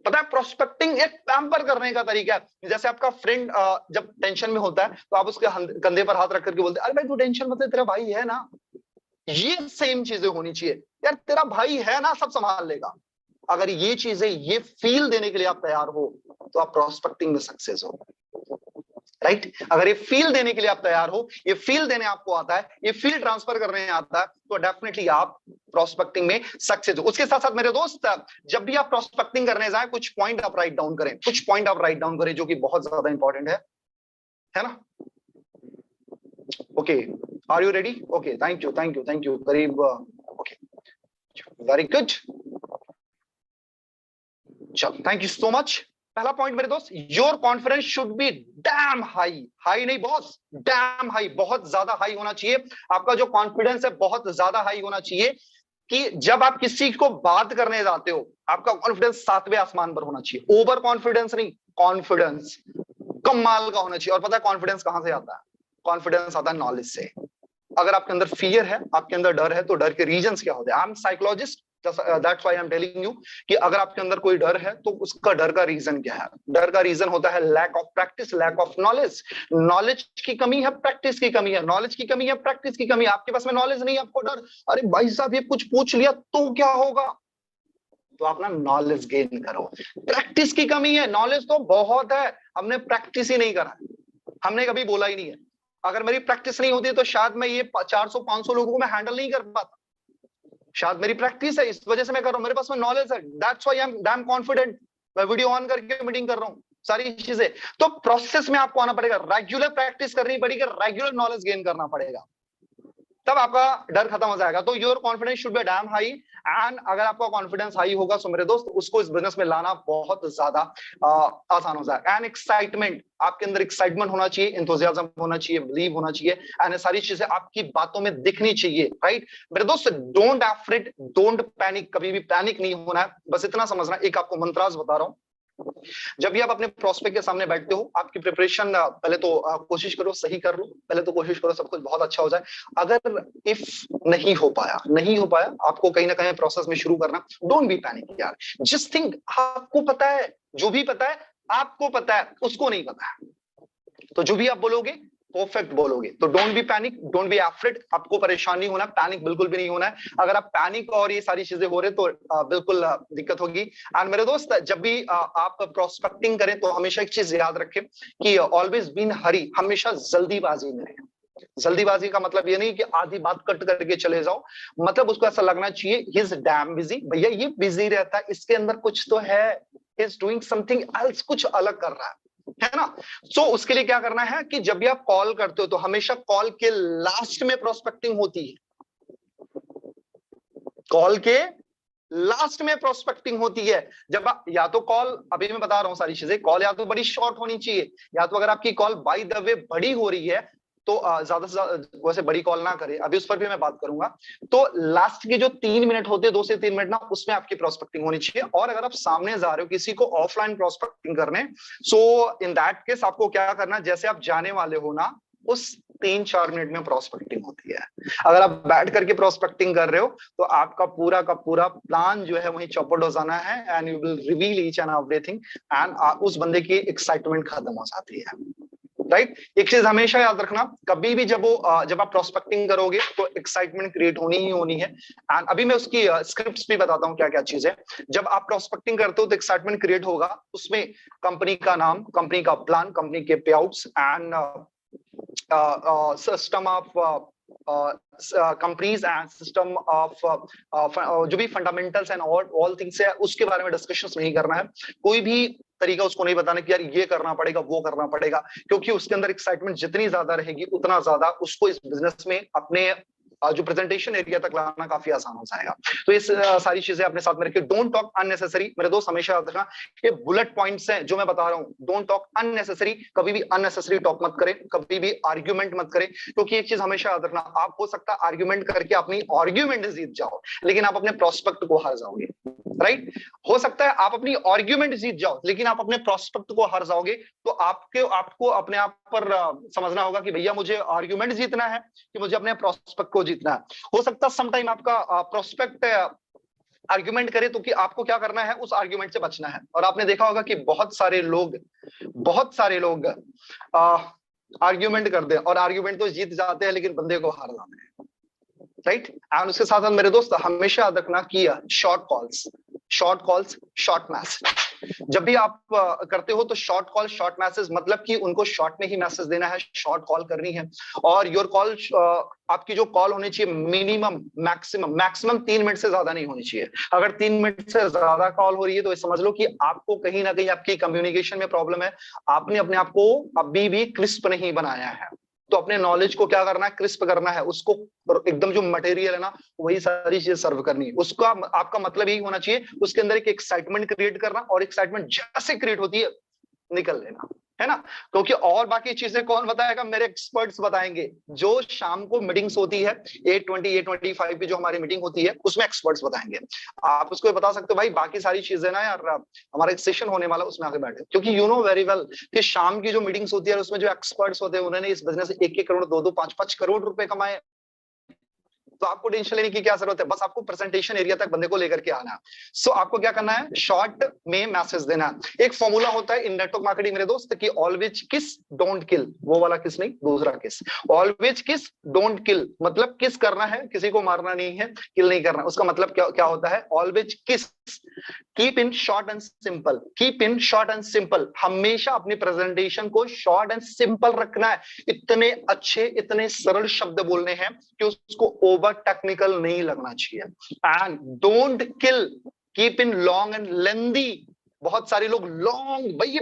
पता है, प्रोस्पेक्टिंग एक पैम्पर करने का तरीका है। जैसे आपका फ्रेंड जब टेंशन में होता है तो आप उसके कंधे पर हाथ रख करके बोलते हैं, अरे भाई तू टेंशन मत ले, तेरा भाई है ना। ये सेम चीजें होनी चाहिए यार, तेरा भाई है ना, सब संभाल लेगा। अगर ये चीजें, ये फील देने के लिए आप तैयार हो तो आप प्रोस्पेक्टिंग में सक्सेस हो, राइट? अगर ये फील देने के लिए आप तैयार हो, ये फील देने आपको आता है, ये फील ट्रांसफर करने आता है, तो डेफिनेटली आप प्रोस्पेक्टिंग में सक्सेस हो। उसके साथ साथ मेरे दोस्त, जब भी आप प्रोस्पेक्टिंग करने जाए कुछ पॉइंट आप राइट डाउन करें, कुछ पॉइंट आप राइट डाउन करें जो कि बहुत ज्यादा इंपॉर्टेंट है ना? Okay, are you ready? Okay, thank you, thank you, thank you. करीब ओके, वेरी गुड, चलो, थैंक यू सो मच। पहला पॉइंट मेरे दोस्त, your confidence should be damn high. High नहीं बॉस, डैम हाई, बहुत ज्यादा हाई होना चाहिए। आपका जो कॉन्फिडेंस है बहुत ज्यादा हाई होना चाहिए कि जब आप किसी को बात करने जाते हो आपका कॉन्फिडेंस 7वें आसमान पर होना चाहिए। ओवर कॉन्फिडेंस नहीं, कॉन्फिडेंस कमाल का होना चाहिए। और पता है कॉन्फिडेंस कहां से आता है? कॉन्फिडेंस आता है नॉलेज से। अगर आपके अंदर फियर है, आपके अंदर डर है, तो डर के रीजंस क्या होते हैं? I am psychologist, that's why I am telling you कि अगर आपके अंदर कोई डर है तो उसका डर का रीजन क्या है? डर का रीजन होता है lack of practice, lack of knowledge. Knowledge की कमी है, प्रैक्टिस की कमी है, नॉलेज की कमी है, प्रैक्टिस की कमी है। आपके पास में नॉलेज नहीं, आपको डर, अरे भाई साहब ये कुछ पूछ लिया तो क्या होगा? तो आप ना नॉलेज गेन करो। प्रैक्टिस की कमी है, नॉलेज तो बहुत है, हमने प्रैक्टिस ही नहीं करा, हमने कभी बोला ही नहीं है। अगर मेरी प्रैक्टिस नहीं होती तो शायद मैं ये 400-500 लोगों को मैं हैंडल नहीं कर पाता। शायद मेरी प्रैक्टिस है, इस वजह से मैं कर रहा हूं, मेरे पास में नॉलेज है, that's why I am damn confident. मैं वीडियो ऑन करके मीटिंग कर रहा हूं, सारी चीजें। तो प्रोसेस में आपको आना पड़ेगा, रेगुलर प्रैक्टिस करनी पड़ेगी, रेगुलर नॉलेज गेन करना पड़ेगा, तब आपका डर खत्म हो जाएगा। तो your confidence should be damn high. And अगर आपका कॉन्फिडेंस हाई होगा तो मेरे दोस्त उसको इस बिजनेस में लाना बहुत ज्यादा आसान हो जाएगा। एंड एक्साइटमेंट, आपके अंदर एक्साइटमेंट होना चाहिए, एंथुसियाज्म होना चाहिए, बिलीव होना चाहिए, एंड सारी चीजें आपकी बातों में दिखनी चाहिए, राइट? मेरे दोस्त डोंट एफ्रेड, डोंट पैनिक, कभी भी पैनिक नहीं होना है। बस इतना समझना, एक आपको मंत्राज बता रहा हूं। जब भी आप अपने प्रोस्पेक्ट के सामने बैठते हो, आपकी प्रिपरेशन पहले तो कोशिश करो सही कर लो, पहले तो कोशिश करो सब कुछ बहुत अच्छा हो जाए। अगर इफ नहीं हो पाया आपको कहीं ना कहीं प्रोसेस में शुरू करना, डोंट बी पैनिक यार, जस्ट थिंक आपको पता है, जो भी पता है आपको पता है, उसको नहीं पता है, तो जो भी आप बोलोगे परफेक्ट बोलोगे। तो don't be panic, don't be afraid, आपको परेशान नहीं होना, पैनिक बिल्कुल भी नहीं होना है। अगर आप पैनिक और ये सारी चीजें हो रहे तो बिल्कुल दिक्कत होगी। एंड मेरे दोस्त, जब भी आप प्रोस्पेक्टिंग करें तो हमेशा एक चीज याद रखें कि ऑलवेज बी इन हरी, हमेशा जल्दीबाजी में रहें। जल्दीबाजी का मतलब ये नहीं कि आधी बात कट करके चले जाओ, मतलब उसको ऐसा लगना चाहिए ही इज डैम बिजी, भैया ये बिजी रहता है, इसके अंदर कुछ तो है, he is doing something else, कुछ अलग कर रहा है। है ना। सो उसके लिए क्या करना है कि जब भी आप कॉल करते हो तो हमेशा कॉल के लास्ट में प्रोस्पेक्टिंग होती है, कॉल के लास्ट में प्रोस्पेक्टिंग होती है। जब या तो कॉल, अभी मैं बता रहा हूं सारी चीजें, कॉल या तो बड़ी शॉर्ट होनी चाहिए, या तो अगर आपकी कॉल बाय द वे बड़ी हो रही है तो ज्यादा से ज्यादा वैसे बड़ी कॉल ना करें, अभी उस पर भी मैं बात करूंगा। तो लास्ट के जो 3 मिनट होते हैं, 2 से 3 मिनट ना, उसमें आपकी प्रोस्पेक्टिंग होनी चाहिए। और अगर आप सामने जा रहे हो किसी को ऑफलाइन प्रोस्पेक्टिंग करने, सो इन दैट केस आपको क्या करना, जैसे आप जाने वाले हो ना, उस 3-4 मिनट में प्रोस्पेक्टिंग होती है। अगर आप बैठ करके प्रोस्पेक्टिंग कर रहे हो तो आपका पूरा का पूरा प्लान जो है वही चौपट हो जाना है, and you will reveal each and everything, and उस बंदे की एक्साइटमेंट खत्म हो जाती है। राइट, एक चीज हमेशा याद रखना, कभी भी जब आप प्रोस्पेक्टिंग करोगे तो एक्साइटमेंट क्रिएट होनी ही होनी है। एंड अभी मैं उसकी स्क्रिप्ट्स भी बताता हूँ क्या क्या चीज है। जब आप प्रोस्पेक्टिंग करते हो तो एक्साइटमेंट क्रिएट होगा, उसमें कंपनी का नाम, कंपनी का प्लान, कंपनी के पे outs, and system of companies and system of जो भी फंडामेंटल्स एंड ऑल थिंग्स है, उसके बारे में डिस्कशन नहीं करना है। कोई भी तरीका उसको नहीं बताना कि यार ये करना पड़ेगा, वो करना पड़ेगा, क्योंकि उसके अंदर एक्साइटमेंट जितनी ज्यादा रहेगी उतना ज्यादा उसको इस बिजनेस में अपने जो प्रेजेंटेशन एरिया तक लाना काफी आसान हो जाएगा। तो इस सारी चीजें अपने साथ में रखिए। डोंट टॉक अननेसेसरी, मेरे दोस्त हमेशा याद रखना, ये बुलेट पॉइंट्स हैं जो मैं बता रहा हूँ। डोंट टॉक अननेसेसरी, कभी भी अननेसेसरी टॉक मत करें, कभी भी आर्ग्यूमेंट मत करें, क्योंकि एक चीज हमेशा याद रखना, आप हो सकता है आर्ग्यूमेंट करके अपनी आर्ग्यूमेंट जीत जाओ, लेकिन आप अपने प्रोस्पेक्ट को हार जाओगे। राइट, हो सकता है आप अपनी आर्ग्यूमेंट जीत जाओ लेकिन आप अपने प्रोस्पेक्ट को हार जाओगे। तो आपको अपने आप पर समझना होगा कि भैया मुझे आर्ग्यूमेंट जीतना है कि मुझे अपने प्रोस्पेक्ट को जीतना है। हो सकता है समटाइम आपका प्रोस्पेक्ट आर्ग्यूमेंट करे तो कि आपको क्या करना है, उस आर्ग्यूमेंट से बचना है। और आपने देखा होगा कि बहुत सारे लोग आर्ग्यूमेंट करते हैं और आर्ग्यूमेंट तो जीत जाते हैं लेकिन बंदे को हार जाते हैं। राइट, एंड उसके साथ साथ मेरे दोस्त हमेशा याद रखना कि शॉर्ट कॉल्स शॉर्ट मैसेज, जब भी आप करते हो तो शॉर्ट कॉल शॉर्ट मैसेज, मतलब कि उनको शॉर्ट में ही मैसेज देना है, शॉर्ट कॉल करनी है। और योर कॉल, आपकी जो कॉल होनी चाहिए मिनिमम मैक्सिमम 3 मिनट से ज्यादा नहीं होनी चाहिए। अगर 3 मिनट से ज्यादा कॉल हो रही है तो समझ लो कि आपको कहीं ना कहीं आपकी कम्युनिकेशन में प्रॉब्लम है, आपने अपने आप को अभी भी क्रिस्प नहीं बनाया है। तो अपने नॉलेज को क्या करना है, क्रिस्प करना है, उसको एकदम जो मटेरियल है ना वही सारी चीजें सर्व करनी है। उसका आपका मतलब यही होना चाहिए, उसके अंदर एक एक्साइटमेंट क्रिएट करना, और एक्साइटमेंट जैसे क्रिएट होती है निकल लेना, है ना। क्योंकि और बाकी चीजें कौन बताएगा, मेरे एक्सपर्ट्स बताएंगे। जो शाम को मीटिंग्स होती है 8:20 8:25 की जो हमारी मीटिंग होती है उसमें एक्सपर्ट्स बताएंगे। आप उसको बता सकते हो भाई बाकी सारी चीजें ना यार हमारा एक सेशन होने वाला उसमें आके बैठे, क्योंकि यू नो वेरी वेल कि शाम की जो मीटिंग्स होती है उसमें जो एक्सपर्ट्स होते हैं उन्होंने इस बिजनेस से 1-1 करोड़ 2-2 5-5 करोड़ रुपए कमाए। तो आपको टेंशन लेने की क्या जरूरत है, बस आपको प्रेजेंटेशन एरिया तक बंदे को लेकर के आना है। सो आपको क्या करना है, शॉर्ट में मैसेज देना है। एक फॉर्मूला होता है इन नेटवर्क मार्केटिंग मेरे दोस्त कि ऑलवेज किस डोंट किल, वो वाला किस नहीं, दूसरा किस। ऑलवेज किस डोंट किल, मतलब किस करना है, किसी को मारना नहीं है, किल नहीं करना। उसका मतलब क्या होता है, ऑलवेज किस, keep in short and simple, keep in short and simple. हमेशा अपनी प्रेजेंटेशन को शॉर्ट एंड सिंपल रखना है। इतने अच्छे इतने सरल शब्द बोलने हैं कि उसको ओवर टेक्निकल नहीं लगना चाहिए। And don't kill, keep in long and लेंदी। बहुत सारे लोग लॉन्ग, भाई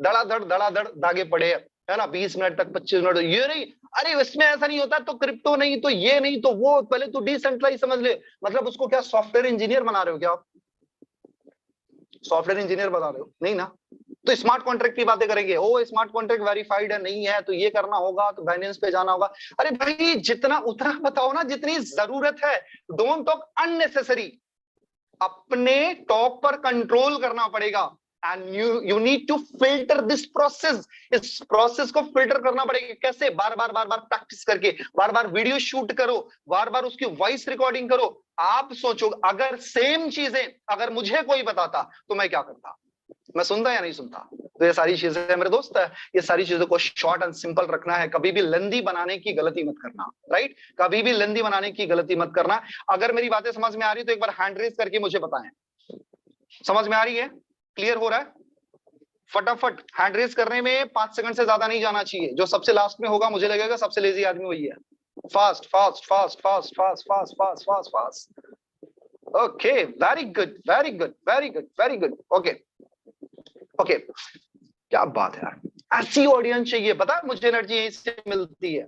धड़ाधड़ दागे पड़े है ना, 20 मिनट तक 25 मिनट, ये नहीं, अरे इसमें ऐसा नहीं होता, तो क्रिप्टो नहीं, तो ये नहीं, तो वो, पहले तो डिसेंट्रलाइज समझ ले। मतलब उसको क्या सॉफ्टवेयर इंजीनियर बना रहे हो क्या आप, सॉफ्टवेयर इंजीनियर बना रहे हो नहीं ना। तो स्मार्ट कॉन्ट्रैक्ट की बातें करेंगे, ओ स्मार्ट कॉन्ट्रैक्ट वेरीफाइड है नहीं है तो ये करना होगा, तो बाइनेंस पे जाना होगा। अरे भाई जितना उतना बताओ ना जितनी जरूरत है। डोंट टॉक अननेसेसरी, अपने टॉक पर कंट्रोल करना पड़ेगा। And you need to filter this process, इस प्रोसेस को फिल्टर करना पड़ेगा। कैसे, बार बार प्रैक्टिस करके, बार बार वीडियो शूट करो, बार बार उसकी वॉइस रिकॉर्डिंग करो। आप सोचो अगर सेम चीजें अगर मुझे कोई बताता तो मैं क्या करता, मैं सुनता या नहीं सुनता। तो ये सारी चीजें है मेरे दोस्त, ये सारी चीजों को शॉर्ट एंड सिंपल रखना है। कभी भी लेंदी बनाने की गलती मत करना, राइट, कभी भी लेंदी बनाने की गलती मत करना। अगर मेरी बातें समझ में आ रही तो एक बार हैंड रेज करके मुझे बताएं, समझ में आ रही है, क्लियर हो रहा है। फटाफट हैंड रेज करने में 5 सेकंड से ज्यादा नहीं जाना चाहिए। जो सबसे लास्ट में होगा मुझे लगेगा सबसे लेजी आदमी वही है। Fast fast fast fast fast fast fast fast fast. Okay, very good very good very good very good. Okay okay, क्या बात है यार, ऐसी ऑडियंस चाहिए, पता है मुझे एनर्जी यहीं से मिलती है।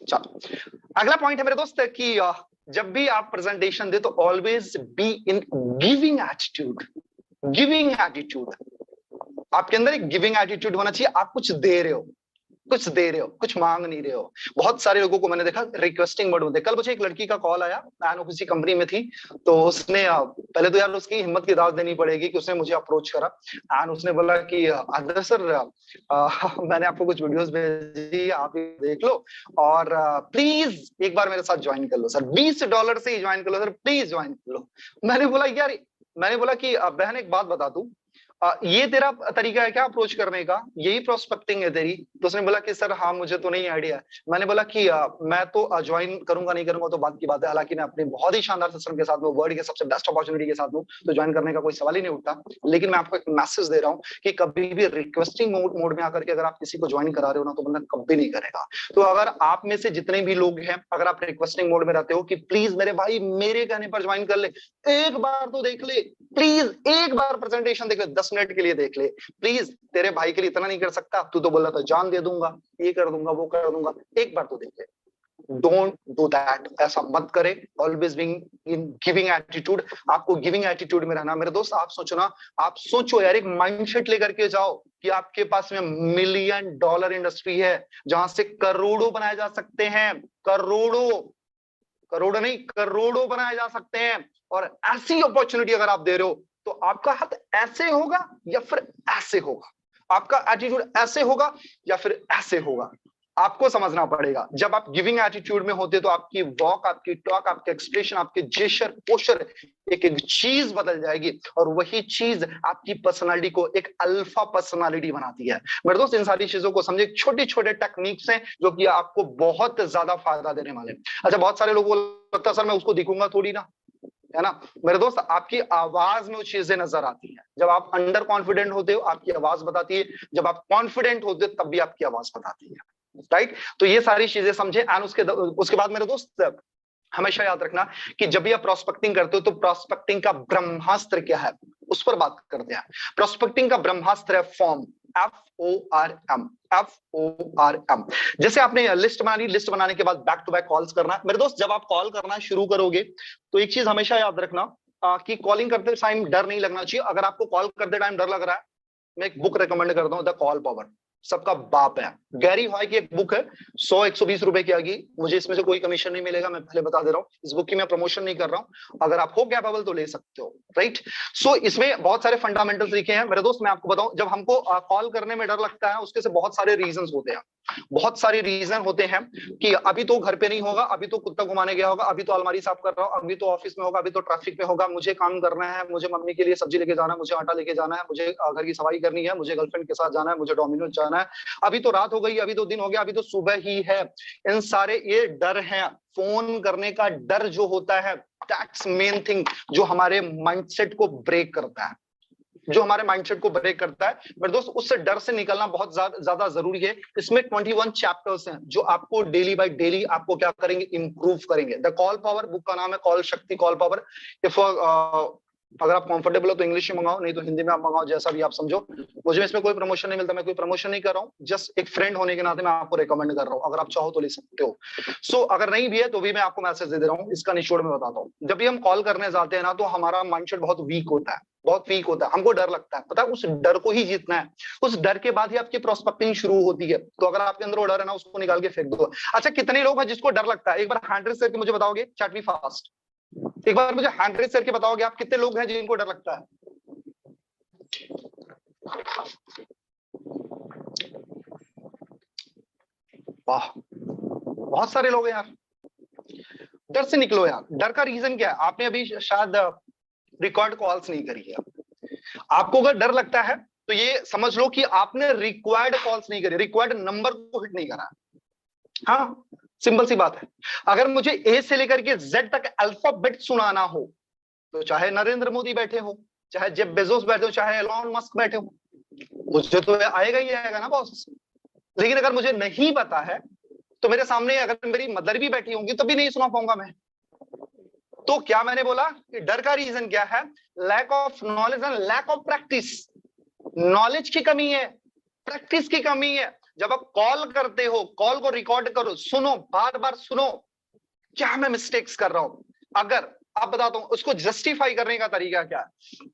चलो अगला पॉइंट है मेरे दोस्त कि जब भी आप प्रेजेंटेशन दे तो always be in giving attitude. Giving attitude, आपके अंदर एक गिविंग एटीट्यूड होना चाहिए। आप कुछ दे रहे हो, कुछ दे रहे हो, कुछ मांग नहीं रहे हो। बहुत सारे लोगों को मैंने देखा रिक्वेस्टिंग मोड में। कल मुझे एक लड़की का कॉल आया, वो किसी कंपनी में थी, तो उसने पहले तो यार उसकी हिम्मत की दाद देनी पड़ेगी कि उसने मुझे अप्रोच करा एंड उसने बोला कि आदर सर, मैंने आपको कुछ वीडियोस भेजी, आप ये देख लो और प्लीज एक बार मेरे साथ ज्वाइन कर लो सर, $20 से ही ज्वाइन कर लो सर, प्लीज ज्वाइन कर लो। मैंने बोला यार, मैंने बोला कि बहन एक बात बता दूं, ये तेरा तरीका है क्या अप्रोच करने का, यही प्रोस्पेक्टिंग है तेरी? तो उसने बोला कि सर हाँ मुझे तो नहीं आइडिया है। मैंने बोला कि मैं तो ज्वाइन करूंगा नहीं करूंगा तो बात की बात है, हालांकि मैं अपने बहुत ही शानदार सिस्टम के साथ में, वर्ल्ड के सबसे बेस्ट अपॉर्चुनिटी के साथ हूँ, तो ज्वाइन करने का कोई सवाल ही नहीं उठता। लेकिन मैं आपको एक मैसेज दे रहा हूँ कि कभी भी रिक्वेस्टिंग मोड में आकर के अगर आप किसी को ज्वाइन करा रहे हो ना, तो बंदा कभी नहीं करेगा। तो अगर आप में से जितने भी लोग हैं, अगर आप रिक्वेस्टिंग मोड में रहते हो कि प्लीज मेरे भाई मेरे कहने पर ज्वाइन कर ले, एक बार तो देख ले, प्लीज एक बार प्रेजेंटेशन देख ले, 10 मिनट के लिए देख ले प्लीज, तेरे भाई के लिए इतना नहीं कर सकता? तू तो बोल रहा था जान दे दूंगा, ये कर दूंगा, वो कर दूंगा, एक बार तो देख ले। डोंट डू दैट, ऐसा मत करे। Always being in giving attitude, आपको गिविंग एटीट्यूड में रहना। मेरे दोस्त आप सोचो ना, आप सोचो यार, एक माइंडसेट लेकर के जाओ कि आपके पास में $1 मिलियन इंडस्ट्री है जहां से करोड़ों बनाए जा सकते हैं, करोड़ों, करोड़ नहीं करोड़ों बनाए जा सकते हैं। और ऐसी अपॉर्चुनिटी अगर आप दे रहे हो तो आपका हाथ ऐसे होगा या फिर ऐसे होगा, आपका एटीट्यूड ऐसे होगा या फिर ऐसे होगा, आपको समझना पड़ेगा। जब आप गिविंग एटीट्यूड में होते तो आपकी वॉक, आपकी टॉक, आपके एक्सप्रेशन, आपके जेस्चर, पोस्चर, एक एक चीज बदल जाएगी और वही चीज आपकी पर्सनालिटी को एक अल्फा पर्सनालिटी बनाती है। मेरे दोस्त इन सारी चीजों को समझे, छोटे छोटे टेक्निक्स हैं जो कि आपको बहुत ज्यादा फायदा देने वाले हैं। अच्छा बहुत सारे लोगों को लगता है सर मैं उसको दिखूंगा थोड़ी ना, है ना? मेरे दोस्त आपकी आवाज में वो चीजें नजर आती हैं। जब आप अंडर कॉन्फिडेंट होते हो आपकी आवाज बताती है, जब आप कॉन्फिडेंट होते हो तब भी आपकी आवाज बताती है, राइट? तो ये सारी चीजें समझे। एंड उसके बाद मेरे दोस्त हमेशा याद रखना कि जब भी आप प्रोस्पेक्टिंग करते हो तो प्रोस्पेक्टिंग का ब्रह्मास्त्र क्या है उस पर बात करते हैं। प्रोस्पेक्टिंग का ब्रह्मास्त्र है फॉर्म, FORM, FORM। जैसे आपने लिस्ट बना ली, लिस्ट बनाने के बाद बैक टू बैक कॉल्स करना है। मेरे दोस्त जब आप कॉल करना शुरू करोगे तो एक चीज हमेशा याद रखना कि कॉलिंग करते टाइम डर नहीं लगना चाहिए। अगर आपको कॉल करते टाइम डर लग रहा है, मैं एक बुक रेकमेंड करता हूँ, द कॉल पावर, सबका बाप है। गैरी हॉय की एक बुक है, 100-120 रुपए की आएगी, मुझे इसमें से कोई कमीशन नहीं मिलेगा, मैं पहले बता दे रहा हूँ। इस बुक की मैं प्रमोशन नहीं कर रहा हूँ, अगर आप हो कैपेबल तो ले सकते हो, राइट? सो इसमें बहुत सारे फंडामेंटल्स लिखे हैं। मेरे दोस्त मैं आपको बताऊं, जब हमको कॉल करने में डर लगता है उसके से बहुत सारे रीजन होते हैं। बहुत सारे रीजन होते हैं कि अभी तो घर पे नहीं होगा, अभी तो कुत्ता घुमाने गया होगा, अभी तो अलमारी साफ कर रहा हूं, अभी तो ऑफिस में होगा, अभी तो ट्रैफिक में होगा, मुझे काम करना है, मुझे मम्मी के लिए सब्जी लेके जाना है, मुझे आटा लेके जाना है, मुझे घर की सफाई करनी है, मुझे गर्लफ्रेंड के साथ जाना है, मुझे डोमिनोज जाना है, अभी तो रात हो गई, अभी तो दिन हो गया, अभी तो सुबह ही है। इन सारे ये डर हैं। फोन करने का डर जो होता है, दैट्स मेन थिंग जो हमारे माइंडसेट को ब्रेक करता है, जो हमारे माइंडसेट को ब्रेक करता है। मेरे दोस्त उससे डर से निकलना बहुत ज्यादा जरूरी है। इसमें 21 चैप्टर्स हैं जो आपको डेली बाय डेली आपको क्या करेंगे, इंप्रूव करेंगे। द कॉल पावर बुक का नाम है कॉल शक्ति, कॉल पावर। इफ अगर आप कंफर्टेबल हो तो इंग्लिश में मंगाओ, नहीं तो हिंदी में आप मंगाओ, जैसा भी आप समझो। मुझे इसमें कोई प्रमोशन नहीं मिलता, मैं कोई प्रमोशन नहीं कर रहा हूँ, जस्ट एक फ्रेंड होने के नाते मैं आपको रिकमेंड कर रहा हूँ। अगर आप चाहो तो ले सकते हो। सो अगर नहीं भी है तो भी मैं आपको मैसेज दे रहा हूँ, इसका निचोड़ में बताता हूँ। जब भी हम कॉल करने जाते हैं ना तो हमारा माइंडसेट बहुत वीक होता है, बहुत वीक होता है, हमको डर लगता है, पता है? उस डर को ही जीतना है। उस डर के बाद ही आपकी प्रोस्पेक्टिंग शुरू होती है। तो अगर आपके अंदर वो डर है ना, उसको निकाल के फेंक दो। अच्छा कितने लोग हैं जिसको डर लगता है? एक बार हैंड रेज करके मुझे बताओगे, चैट मी फास्ट। एक बार मुझे हैंड रेज करके बताओगे आप कितने लोग हैं जिनको डर लगता है? वाह, बहुत सारे लोग हैं यार। डर से निकलो यार। डर का रीजन क्या है? आपने अभी शायद रिकॉर्ड कॉल्स नहीं करी है। आपको अगर डर लगता है तो ये समझ लो कि आपने रिक्वायर्ड कॉल्स नहीं करी, रिक्वायर्ड नंबर को हिट नहीं करा। हाँ सिंपल सी बात है। अगर मुझे ए से लेकर के जेड तक अल्फाबेट सुनाना हो तो चाहे नरेंद्र मोदी बैठे हो, चाहे जेफ बेजोस बैठे हो, चाहे एलॉन मस्क बैठे हो, मुझे तो आएगा ही आएगा ना बॉस। लेकिन अगर मुझे नहीं पता है तो मेरे सामने अगर मेरी मदर भी बैठी होंगी तो भी नहीं सुना पाऊंगा मैं। तो क्या मैंने बोला कि डर का रीजन क्या है? Lack of knowledge and lack of practice. Knowledge की कमी है, प्रैक्टिस की कमी है। जब आप कॉल करते हो, कॉल को रिकॉर्ड करो, सुनो, बार बार सुनो, क्या मैं मिस्टेक्स कर रहा हूं। अगर आप बताता हूं उसको जस्टिफाई करने का तरीका क्या है।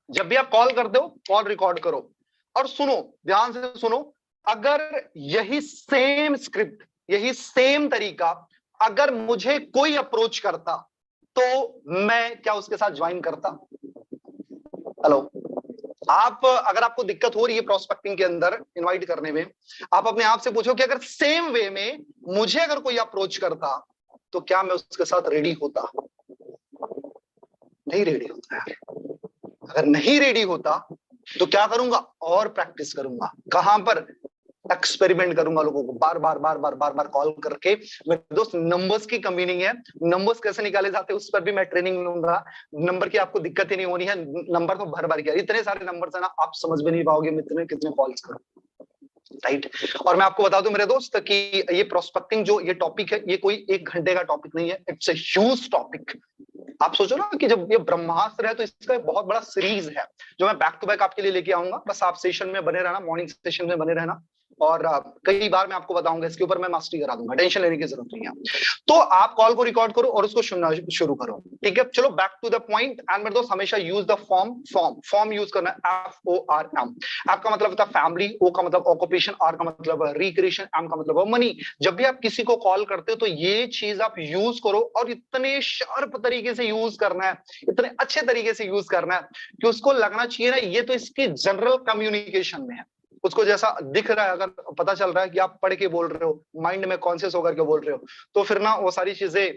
जब भी आप कॉल करते हो, कॉल रिकॉर्ड करो और सुनो, ध्यान से सुनो। अगर यही सेम स्क्रिप्ट, यही सेम तरीका अगर मुझे कोई अप्रोच करता तो मैं क्या उसके साथ ज्वाइन करता। हेलो, आप अगर आपको दिक्कत हो रही है प्रोस्पेक्टिंग के अंदर इनवाइट करने में, आप अपने आप से पूछो कि अगर सेम वे में मुझे अगर कोई अप्रोच करता तो क्या मैं उसके साथ रेडी होता। नहीं रेडी होता यार। अगर नहीं रेडी होता तो क्या करूंगा, और प्रैक्टिस करूंगा। कहां पर, एक्सपेरिमेंट करूंगा, लोगों को बार बार बार बार बार बार कॉल करके। मेरे दोस्त, नंबर्स की कमी नहीं है, नंबर्स कैसे निकाले जाते हैं उस पर भी मैं ट्रेनिंग लूंगा। नंबर की आपको दिक्कत ही नहीं होनी है, नंबर तो भर भर के, इतने सारे नंबर्स है ना, आप समझ भी नहीं पाओगे मैं कितने कॉल्स करूं। राइट। और मैं आपको बता दूं मेरे दोस्त कि ये प्रोस्पेक्टिंग जो ये टॉपिक है, ये कोई 1 घंटे का टॉपिक नहीं है, इट्स अ ह्यूज टॉपिक। आप सोचो ना कि जब ये ब्रह्मास्त्र है तो इसका एक बहुत बड़ा सीरीज है जो मैं बैक टू बैक आपके लिए लेके आऊंगा। बस आप सेशन में बने रहना, मॉर्निंग सेशन में बने रहना, और कई बार मैं आपको बताऊंगा, इसके ऊपर मैं मास्टरी करा दूंगा, टेंशन लेने की जरूरत नहीं है। तो आप कॉल को रिकॉर्ड करो और उसको सुनना शुरू करो, ठीक है। चलो back to the point. And मेरे दोस्त, हमेशा यूज द फॉर्म यूज करना है, FORM। एफ का मतलब होता है फैमिली, ओ का मतलब ऑक्यूपेशन, आर का मतलब रिक्रिएशन, एम का मतलब मनी। जब भी आप किसी को कॉल करते हो तो ये चीज आप यूज करो, और इतने शार्प तरीके से यूज करना है, इतने अच्छे तरीके से यूज करना है कि उसको लगना चाहिए ना ये तो इसकी जनरल कम्युनिकेशन में है। उसको जैसा दिख रहा है, अगर पता चल रहा है कि आप पढ़ के बोल रहे हो, माइंड में कॉन्शियस होकर के बोल रहे हो, तो फिर ना वो सारी चीजें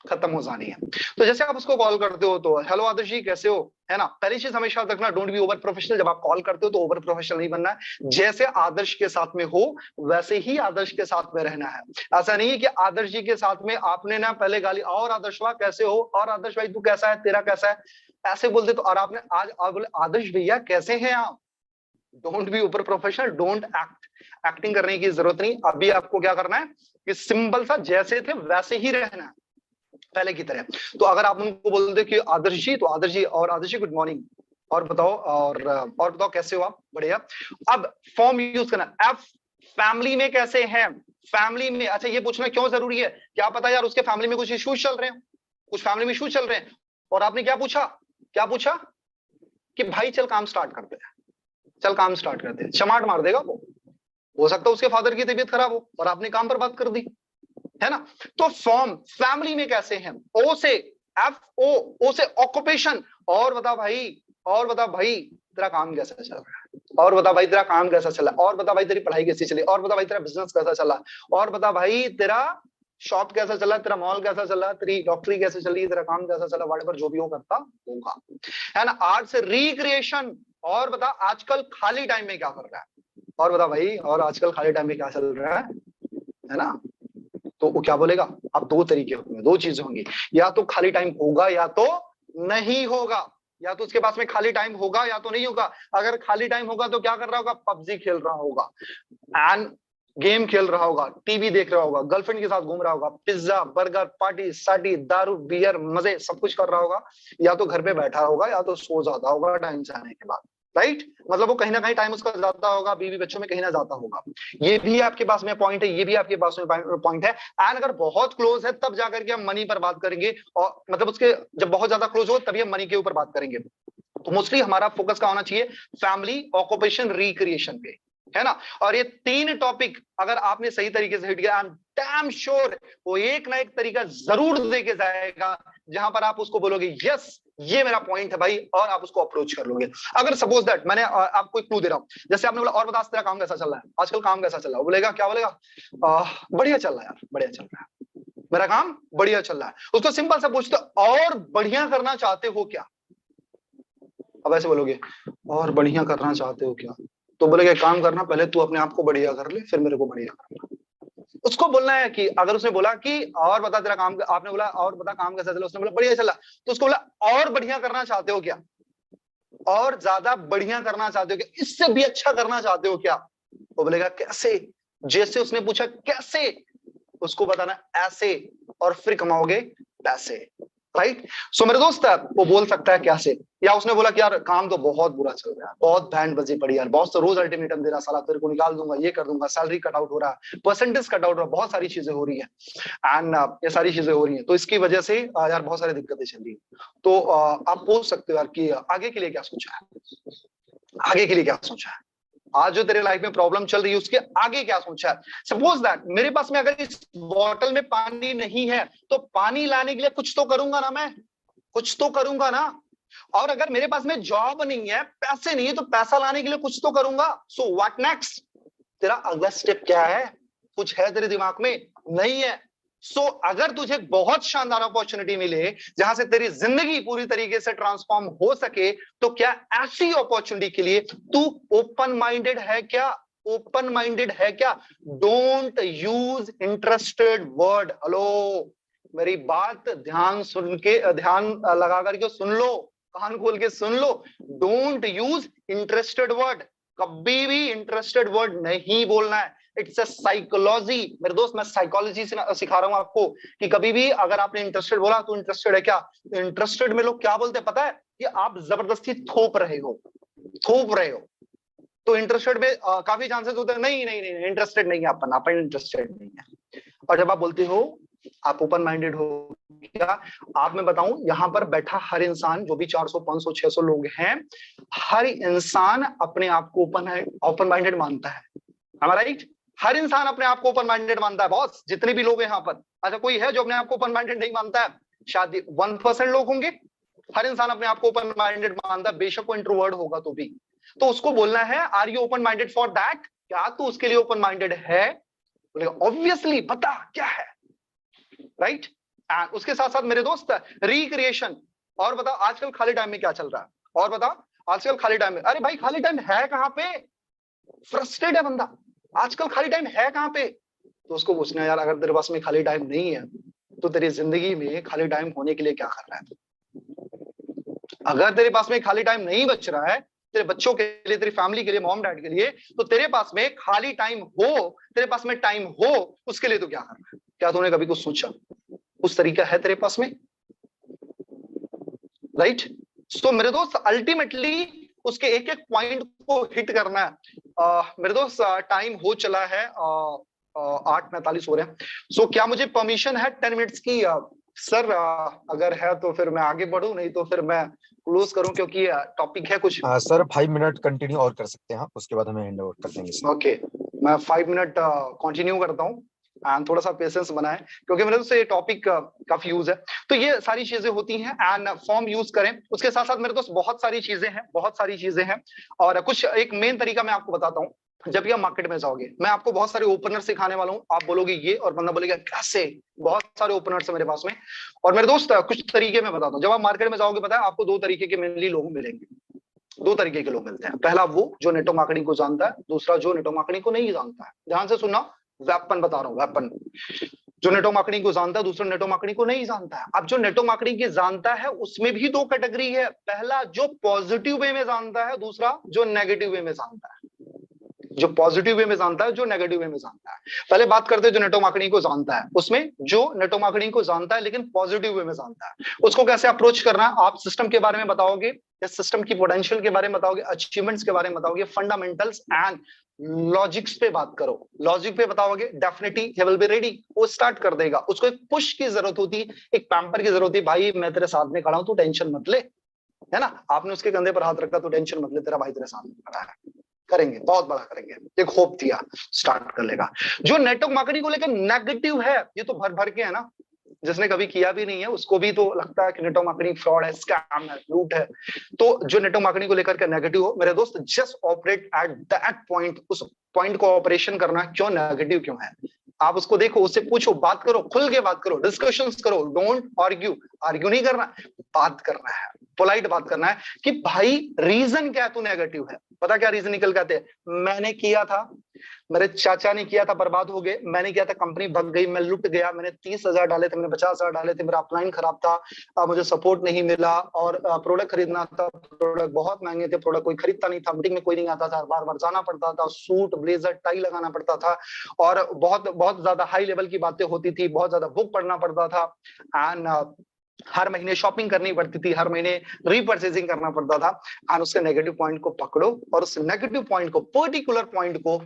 खत्म हो जानी है। तो जैसे आप उसको कॉल करते हो तो हेलो आदर्श जी कैसे हो, है ना। पहली चीज हमेशा रखना, डोंट बी ओवर प्रोफेशनल। जब आप कॉल करते हो तो ओवर प्रोफेशनल नहीं बनना है। जैसे आदर्श के साथ में हो वैसे ही आदर्श के साथ में रहना है। ऐसा नहीं है कि आदर्श जी के साथ में आपने ना पहले गाली, और आदर्श भाई कैसे हो, और आदर्श भाई तू कैसा है, तेरा कैसा है, ऐसे बोलते तो, और आपने आज बोले आदर्श भैया कैसे हैं आप। Don't be over professional, don't acting करने की जरूरत नहीं। अभी आपको क्या करना है कि सिंपल सा जैसे थे वैसे ही रहना है, पहले की तरह। तो अगर आप उनको बोल दे कि आदर्श जी, तो आदर्श जी, और आदर्श जी गुड मॉर्निंग, और बताओ, और बताओ कैसे हो आप, बढ़िया। अब फॉर्म यूज करना, एफ, फैमिली में कैसे हैं। फैमिली में, अच्छा ये पूछना क्यों जरूरी है, क्या पता यार उसके फैमिली में कुछ इश्यूज चल रहे हैं, कुछ फैमिली में इश्यूज चल रहे हैं, और आपने क्या पूछा, क्या पूछा कि भाई चल काम स्टार्ट करते हैं, चल काम स्टार्ट करते हैं। चमाट मार देगा वो, हो सकता है उसके फादर की तबीयत खराब हो और आपने काम पर बात कर दी, है ना। तो फॉर्म, फैमिली में कैसे हैं, ओ से, ओ से ऑक्यूपेशन, और बता भाई, और बता भाई तेरा काम कैसा चल रहा है, और बता भाई तेरा काम कैसा चला, और बता भाई तेरी पढ़ाई कैसी चली, और बता भाई तेरा बिजनेस कैसा चला, और बता भाई तेरा शॉप कैसा चला, तेरा मॉल कैसा चला, तेरी डॉक्टरी कैसे चली, तेरा काम कैसा चला, व्हाटएवर जो भी हो करता होगा, है ना। आर्ट से रिक्रिएशन, और बता आजकल खाली टाइम में क्या कर रहा है, और बता भाई और आजकल खाली टाइम में क्या चल रहा है ना। तो वो क्या बोलेगा, अब दो तरीके होंगे, दो चीजें होंगी, या तो खाली टाइम होगा या तो नहीं होगा, या तो उसके पास में खाली टाइम होगा या तो नहीं होगा। अगर खाली टाइम होगा तो क्या कर रहा होगा, पबजी खेल रहा होगा, एंड गेम खेल रहा होगा, टीवी देख रहा होगा, गर्लफ्रेंड के साथ घूम रहा होगा, पिज्जा बर्गर पार्टी साटी दारू बियर मजे सब कुछ कर रहा होगा, या तो घर पे बैठा होगा या तो सो जाता होगा टाइम से आने के बाद। राइट, मतलब वो कहीं ना कहीं टाइम उसका जाता होगा, बीवी बच्चों में कहीं ना जाता होगा। ये भी आपके पास में पॉइंट है, ये भी आपके पास में पॉइंट है। एंड अगर बहुत क्लोज है तब जाकर के हम मनी पर बात करेंगे, और मतलब उसके जब बहुत ज्यादा क्लोज हो तभी हम मनी के ऊपर बात करेंगे। तो मोस्टली हमारा फोकस क्या होना चाहिए, फैमिली, ऑक्यूपेशन, रिक्रिएशन पे, है ना। और ये 3 टॉपिक अगर आपने सही तरीके से हिट किया, आई एम डैम श्योर वो एक ना एक तरीका जरूर देके जाएगा जहां पर आप उसको बोलोगे यस ये मेरा पॉइंट है भाई, और आप उसको अप्रोच कर लोगे। अगर सपोज दैट मैंने आपको एक क्लू दे रहा हूं, जैसे आपने बोला और बता तेरा काम कैसा चल रहा है, आजकल काम कैसा चल रहा है, बोलेगा क्या बोलेगा, बढ़िया चल रहा है यार, बढ़िया चल रहा है, मेरा काम बढ़िया चल रहा है। उसको सिंपल सा पूछते और बढ़िया करना चाहते हो क्या। अब ऐसे बोलोगे और बढ़िया करना चाहते हो क्या, तो बोलेगा काम करना, पहले तू अपने आप को बढ़िया कर ले फिर मेरे को बढ़िया करना। उसको बोलना है कि अगर उसने बोला कि और बता तेरा काम, आपने बोला और बता काम कैसा चला, उसने बोला बढ़िया चला, तो उसको बोला और बढ़िया करना चाहते हो क्या, और ज्यादा बढ़िया करना चाहते हो क्या, इससे भी अच्छा करना चाहते हो क्या। वो बोलेगा कैसे, जैसे उसने पूछा कैसे, उसको बताना ऐसे, और फिर कमाओगे पैसे। राइट। सो मेरे दोस्त वो बोल सकता है क्या से, या उसने बोला कि यार काम तो बहुत बुरा चल रहा है, बहुत बैंड बजी पड़ी यार, बॉस तो रोज अल्टीमेटम दे रहा, साला तेरे को निकाल दूंगा, ये कर दूंगा, सैलरी कट आउट हो रहा है, परसेंटेज कट आउट हो रहा है, बहुत सारी चीजें हो रही है एंड ये सारी चीजें हो रही है, तो इसकी वजह से यार बहुत सारी दिक्कतें चल रही है। तो आप पूछ सकते हो यार कि आगे के लिए क्या सोचा है, आगे के लिए क्या सोचा है, आज जो तेरे लाइफ में प्रॉब्लम चल रही है उसके आगे क्या सोचा है। सपोज दैट मेरे पास में अगर इस बॉटल में पानी नहीं है तो पानी लाने के लिए कुछ तो करूंगा ना, मैं कुछ तो करूंगा ना। और अगर मेरे पास में जॉब नहीं है, पैसे नहीं है, तो पैसा लाने के लिए कुछ तो करूंगा। सो व्हाट नेक्स्ट, तेरा अगला स्टेप क्या है, कुछ है तेरे दिमाग में, नहीं है। सो अगर तुझे बहुत शानदार अपॉर्चुनिटी मिले जहां से तेरी जिंदगी पूरी तरीके से ट्रांसफॉर्म हो सके, तो क्या ऐसी अपॉर्चुनिटी के लिए तू ओपन माइंडेड है क्या, ओपन माइंडेड है क्या। Don't use interested word. Hello, मेरी बात ध्यान सुन के, ध्यान लगा करके सुन लो, कान खोल के सुन लो। डोंट यूज इंटरेस्टेड वर्ड, कभी भी इंटरेस्टेड वर्ड नहीं बोलना है। It's a psychology. मेरे दोस्त, मैं साइकोलॉजी से सिखा रहा हूं आपको कि कभी भी अगर आपने इंटरेस्टेड बोला तो इंटरेस्टेड है क्या, इंटरेस्टेड में लोग क्या बोलते हैं पता है, कि आप जबरदस्ती थोप रहे हो, थोप रहे हो। तो इंटरेस्टेड में काफी चांसेस होते हैं, नहीं नहीं नहीं इंटरेस्टेड नहीं है अपन, अपन इंटरेस्टेड नहीं है। और जब आप बोलते हो आप ओपन माइंडेड हो क्या, आप मैं बताऊं यहां पर बैठा हर इंसान, जो भी 400 500 600 लोग हैं, हर इंसान अपने आप को ओपन माइंडेड मानता है। हमारा राइट, हर इंसान अपने आप को ओपन माइंडेड मानता है बॉस, जितने भी लोग हैं यहाँ पर। अच्छा, कोई है जो अपने आप को ओपन माइंडेड नहीं मानता है? शायद 1% लोग होंगे। हर इंसान अपने आप को ओपन माइंडेड मानता है, बेशक वो इंट्रोवर्ट होगा तो भी। तो उसको बोलना है are you open minded for that, क्या तू उसके लिए ओपन माइंडेड है? बोलेगा ऑब्वियसली, बता क्या है, राइट। उसके साथ साथ मेरे दोस्त रिक्रिएशन। और बता आजकल खाली टाइम में क्या चल रहा है, और बता आजकल खाली टाइम में, अरे भाई खाली टाइम है कहां पे, फ्रस्ट्रेट है बंदा, आजकल खाली टाइम है कहां पे। तो उसको पूछना है यार अगर तेरे पास में खाली टाइम नहीं है तो तेरी जिंदगी में खाली टाइम होने के लिए क्या कर रहा है। अगर तेरे पास में खाली टाइम नहीं बच रहा है तेरे बच्चों के लिए, तेरी फैमिली के लिए, मॉम डैड के लिए, तो तेरे पास में खाली टाइम हो, तेरे पास में टाइम हो, उसके लिए तो क्या कर रहा है। क्या तूने कभी कुछ सोचा, उस तरीका है तेरे पास में, राइट। सो मेरे दोस्त अल्टीमेटली उसके एक एक पॉइंट को हिट करना है। मेरे दोस्त टाइम हो चला है, 8:45 हो रहे हैं। सो क्या मुझे परमिशन है 10 मिनट्स की? सर अगर है तो फिर मैं आगे बढ़ूं, नहीं तो फिर मैं क्लोज करूं, क्योंकि टॉपिक है कुछ। सर 5 मिनट कंटिन्यू और कर सकते हैं, उसके बाद हमें हैंड ओवर कर देंगे। ओके, मैं 5 मिनट कंटिन्यू करता हूं एंड थोड़ा सा पेशेंस बनाएं, क्योंकि मेरे दोस्त ये टॉपिक काफी यूज है। तो ये सारी चीजें होती हैं एंड फॉर्म यूज करें। उसके साथ साथ मेरे दोस्त बहुत सारी चीजें हैं, बहुत सारी चीजें हैं। और कुछ एक मेन तरीका मैं आपको बताता हूँ। जब भी आप मार्केट में जाओगे, मैं आपको बहुत सारे ओपनर सिखाने वाला हूँ। आप बोलोगे ये, और बंदा बोलेगा कैसे, बहुत सारे ओपनर्स है मेरे पास में। और मेरे दोस्त कुछ तरीके मैं बताता हूँ। जब आप मार्केट में जाओगे, पता है आपको दो तरीके के मेनली लोग मिलेंगे, दो तरीके के लोग मिलते हैं। पहला वो जो नेटवर्क मार्केटिंग को जानता है, दूसरा जो नेटवर्क मार्केटिंग को नहीं जानता है। ध्यान से सुनना, वेपन बता रहा हूँ, वेपन। जो नेटवर्क मार्केटिंग को जानता है, दूसरा नेटवर्क मार्केटिंग को नहीं जानता है। अब जो नेटवर्क मार्केटिंग की जानता है उसमें भी दो कैटेगरी है, पहला जो पॉजिटिव वे में जानता है, दूसरा जो नेगेटिव वे में जानता है। जो पॉजिटिव वे में जानता है, जो नेगेटिव वे में जानता है। पहले बात करते हैं जो नेटवर्क मार्केटिंग को जानता है। उसमें जो नेटवर्क मार्केटिंग को जानता है लेकिन पॉजिटिव वे में जानता है, उसको कैसे अप्रोच करना है। आप सिस्टम के बारे में बताओगे, या सिस्टम की पोटेंशियल के बारे में बताओगे, अचीवमेंट्स के बारे में बताओगे, फंडामेंटल्स एंड लॉजिक्स पे बात करो। लॉजिक पे बताओगे, definitely he will be ready, वो स्टार्ट कर देगा। उसको एक पुश की जरूरत होती है, एक पैम्पर की जरूरत होती है। भाई मैं तेरे साथ में खड़ा हूं, तू टेंशन मत ले, है ना। आपने उसके कंधे पर हाथ रखा तो टेंशन मत ले, तेरा भाई तेरे सामने खड़ा है, करेंगे, बहुत बड़ा करेंगे, एक होप दिया, स्टार्ट कर लेगा। जो नेटवर्क मार्केटिंग को लेकर नेगेटिव है, ये तो भर भर के है ना, जिसने कभी किया भी नहीं है उसको भी तो लगता है कि नेटवर्क मार्केटिंग फ्रॉड है, स्कैम है, लूट है। तो जो नेटवर्क मार्केटिंग को लेकर के नेगेटिव हो, मेरे दोस्त just operate at that point, उस पॉइंट को ऑपरेशन करना, क्यों नेगेटिव क्यों है। आप उसको देखो, उससे पूछो, बात करो, खुल के बात करो, डिस्कशंस करो। डोंट आर्ग्यू, आर्ग्यू नहीं करना, बात करना है, पोलाइट बात करना है कि भाई रीजन क्या है तू नेगेटिव है। पता क्या रीजन निकल के आते हैं, मैंने किया था, मेरे चाचा ने किया था, बर्बाद हो गए, मैंने किया था, कंपनी भग गई, मैं लुट गया, मैंने 30,000 डाले थे, मैंने 50,000 डाले थे, मेरा अपलाइन खराब था, मुझे सपोर्ट नहीं मिला, और प्रोडक्ट खरीदना था, प्रोडक्ट बहुत महंगे थे, प्रोडक्ट कोई खरीदता नहीं था, मीटिंग में कोई नहीं आता था, बार बार जाना पड़ता था, सूट ब्लेजर टाई लगाना पड़ता था, और बहुत बहुत ज्यादा हाई लेवल की बातें होती थी, बहुत ज्यादा बुक पढ़ना पड़ता था। एंड हर महीने शॉपिंग करनी पड़ती थी, हर महीने रीपर्चेजिंग करना पड़ता था। और उसके नेगेटिव पॉइंट को पकड़ो और उस नेगेटिव पॉइंट को, पर्टिकुलर पॉइंट को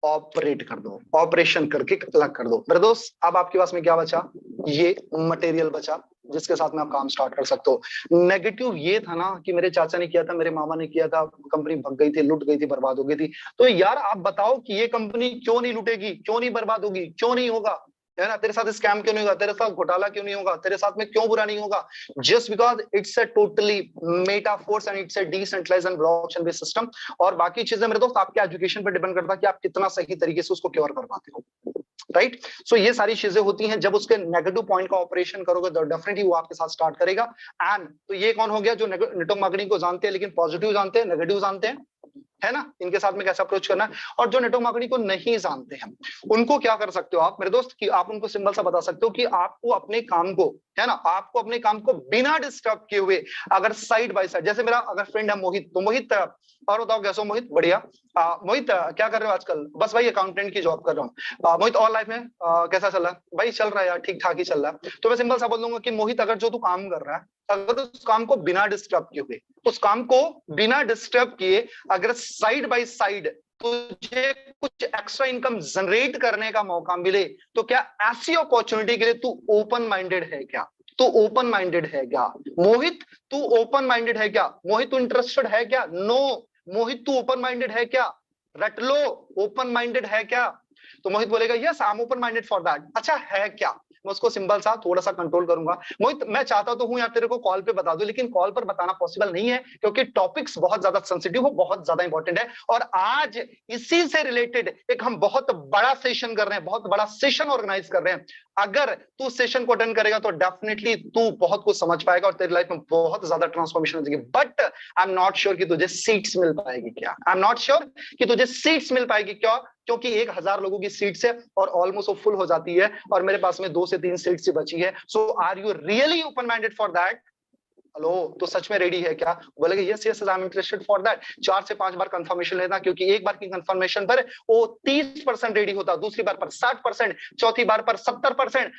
ऑपरेट कर दो, ऑपरेशन करके अलग कर दो। मेरे दोस्त अब आपके पास में क्या बचा? ये मटेरियल बचा जिसके साथ में आप काम स्टार्ट कर सकते हो। नेगेटिव ये था ना कि मेरे चाचा ने किया था, मेरे मामा ने किया था, कंपनी भग गई थी, लुट गई थी, बर्बाद हो गई थी। तो यार आप बताओ कि ये कंपनी क्यों नहीं लुटेगी, क्यों नहीं बर्बाद होगी, क्यों नहीं होगा, है ना? तेरे साथ स्कैम क्यों नहीं होगा, तेरे साथ घोटाला क्यों नहीं होगा, तेरे साथ में क्यों बुरा नहीं होगा? Just because it's a totally Metaforce and it's a decentralised and blockchain based system. और बाकी चीजें मेरे दोस्त आपके एजुकेशन पर डिपेंड करता है कि आप कितना सही तरीके से उसको कवर कर पाते हो, राइट? सो ये सारी चीजें होती हैं। जब उसके नेगेटिव पॉइंट का ऑपरेशन करोगे तो डेफिनेटली वो आपके साथ स्टार्ट करेगा। एंड तो ये कौन हो गया जो नेटवर्क मार्केटिंग को जानते हैं लेकिन पॉजिटिव जानते हैं, नेगेटिव जानते हैं, है ना? इनके साथ में कैसे अप्रोच करना है। और जो नेटवर्क मार्केटिंग को नहीं जानते हैं उनको क्या कर सकते हो आप मेरे दोस्त, कि आप उनको सिंपल सा बता सकते हो कि आपको अपने काम को, है ना, आपको अपने काम को बिना डिस्टर्ब किए हुए अगर साइड बाय साइड, जैसे मेरा अगर फ्रेंड है मोहित, तो मोहित और बताओ कैसे हो मोहित? बढ़िया। मोहित क्या कर रहे हो आजकल? बस भाई अकाउंटेंट की जॉब कर रहा हूँ। मोहित और लाइफ में कैसा चल रहा है? भाई चल रहा है यार, ठीक ठाक ही चल रहा है। तो मैं सिंपल सा बोल दूंगा कि मोहित अगर जो तू काम कर रहा है, अगर उस काम को बिना डिस्टर्ब किए हुए, उस काम को बिना डिस्टर्ब किए अगर साइड बाय साइड तुझे कुछ एक्स्ट्रा इनकम जनरेट करने का मौका मिले, तो क्या ऐसी अपॉर्चुनिटी के लिए तू ओपन माइंडेड है क्या? तू ओपन माइंडेड है क्या मोहित? तू ओपन माइंडेड है क्या मोहित? तू इंटरेस्टेड है क्या? नो मोहित, तू ओपन माइंडेड है क्या? रट लो, ओपन माइंडेड है क्या? तो मोहित बोलेगा yes I am open minded for that. अच्छा है क्या? मैं उसको सिंपल सा थोड़ा सा कंट्रोल करूंगा। मोहित मैं चाहता तो हूं यार तेरे को कॉल पे बता दूं, लेकिन कॉल पर बताना पॉसिबल नहीं है क्योंकि टॉपिक्स बहुत ज्यादा सेंसिटिव हो, बहुत ज्यादा इंपॉर्टेंट है। और आज इसी से रिलेटेड एक हम बहुत बड़ा सेशन कर रहे हैं, बहुत बड़ा सेशन ऑर्गेनाइज कर रहे हैं। अगर तू सेशन को अटेंड करेगा तो डेफिनेटली तू बहुत कुछ समझ पाएगा और तेरी लाइफ में बहुत ज्यादा ट्रांसफॉर्मेशन हो जाएगी। But I am not sure कि तुझे सीट्स मिल पाएगी क्या? आई एम नॉट श्योर कि तुझे सीट्स मिल पाएगी क्या? क्योंकि 1000 लोगों की सीट्स है और ऑलमोस्ट वो फुल हो जाती है और मेरे पास में 2 से 3 सीट्स ही बची है। So are you really open minded for that? Hello, तो सच में रेडी है क्या? बोलेगा yes yes I am interested for that. 4 से 5 बार कंफर्मेशन लेना, क्योंकि एक बार की कंफर्मेशन पर वो 30% रेडी होता, दूसरी बार पर 60%, चौथी बार पर 70%,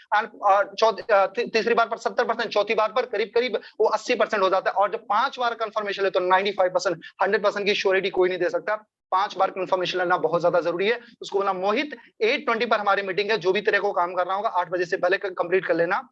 तीसरी बार पर 70%, चौथी बार पर करीब करीब वो 80% हो जाता है। और जब 5 बार कंफर्मेशन ले तो 95%, 100% की श्योरिटी कोई नहीं दे सकता। 5 बार कंफर्मेशन लेना बहुत ज्यादा जरूरी है। उसको बोला मोहित 8:20 पर हमारी मीटिंग है, जो भी तेरे को काम करना होगा 8 बजे से पहले कंप्लीट कर लेना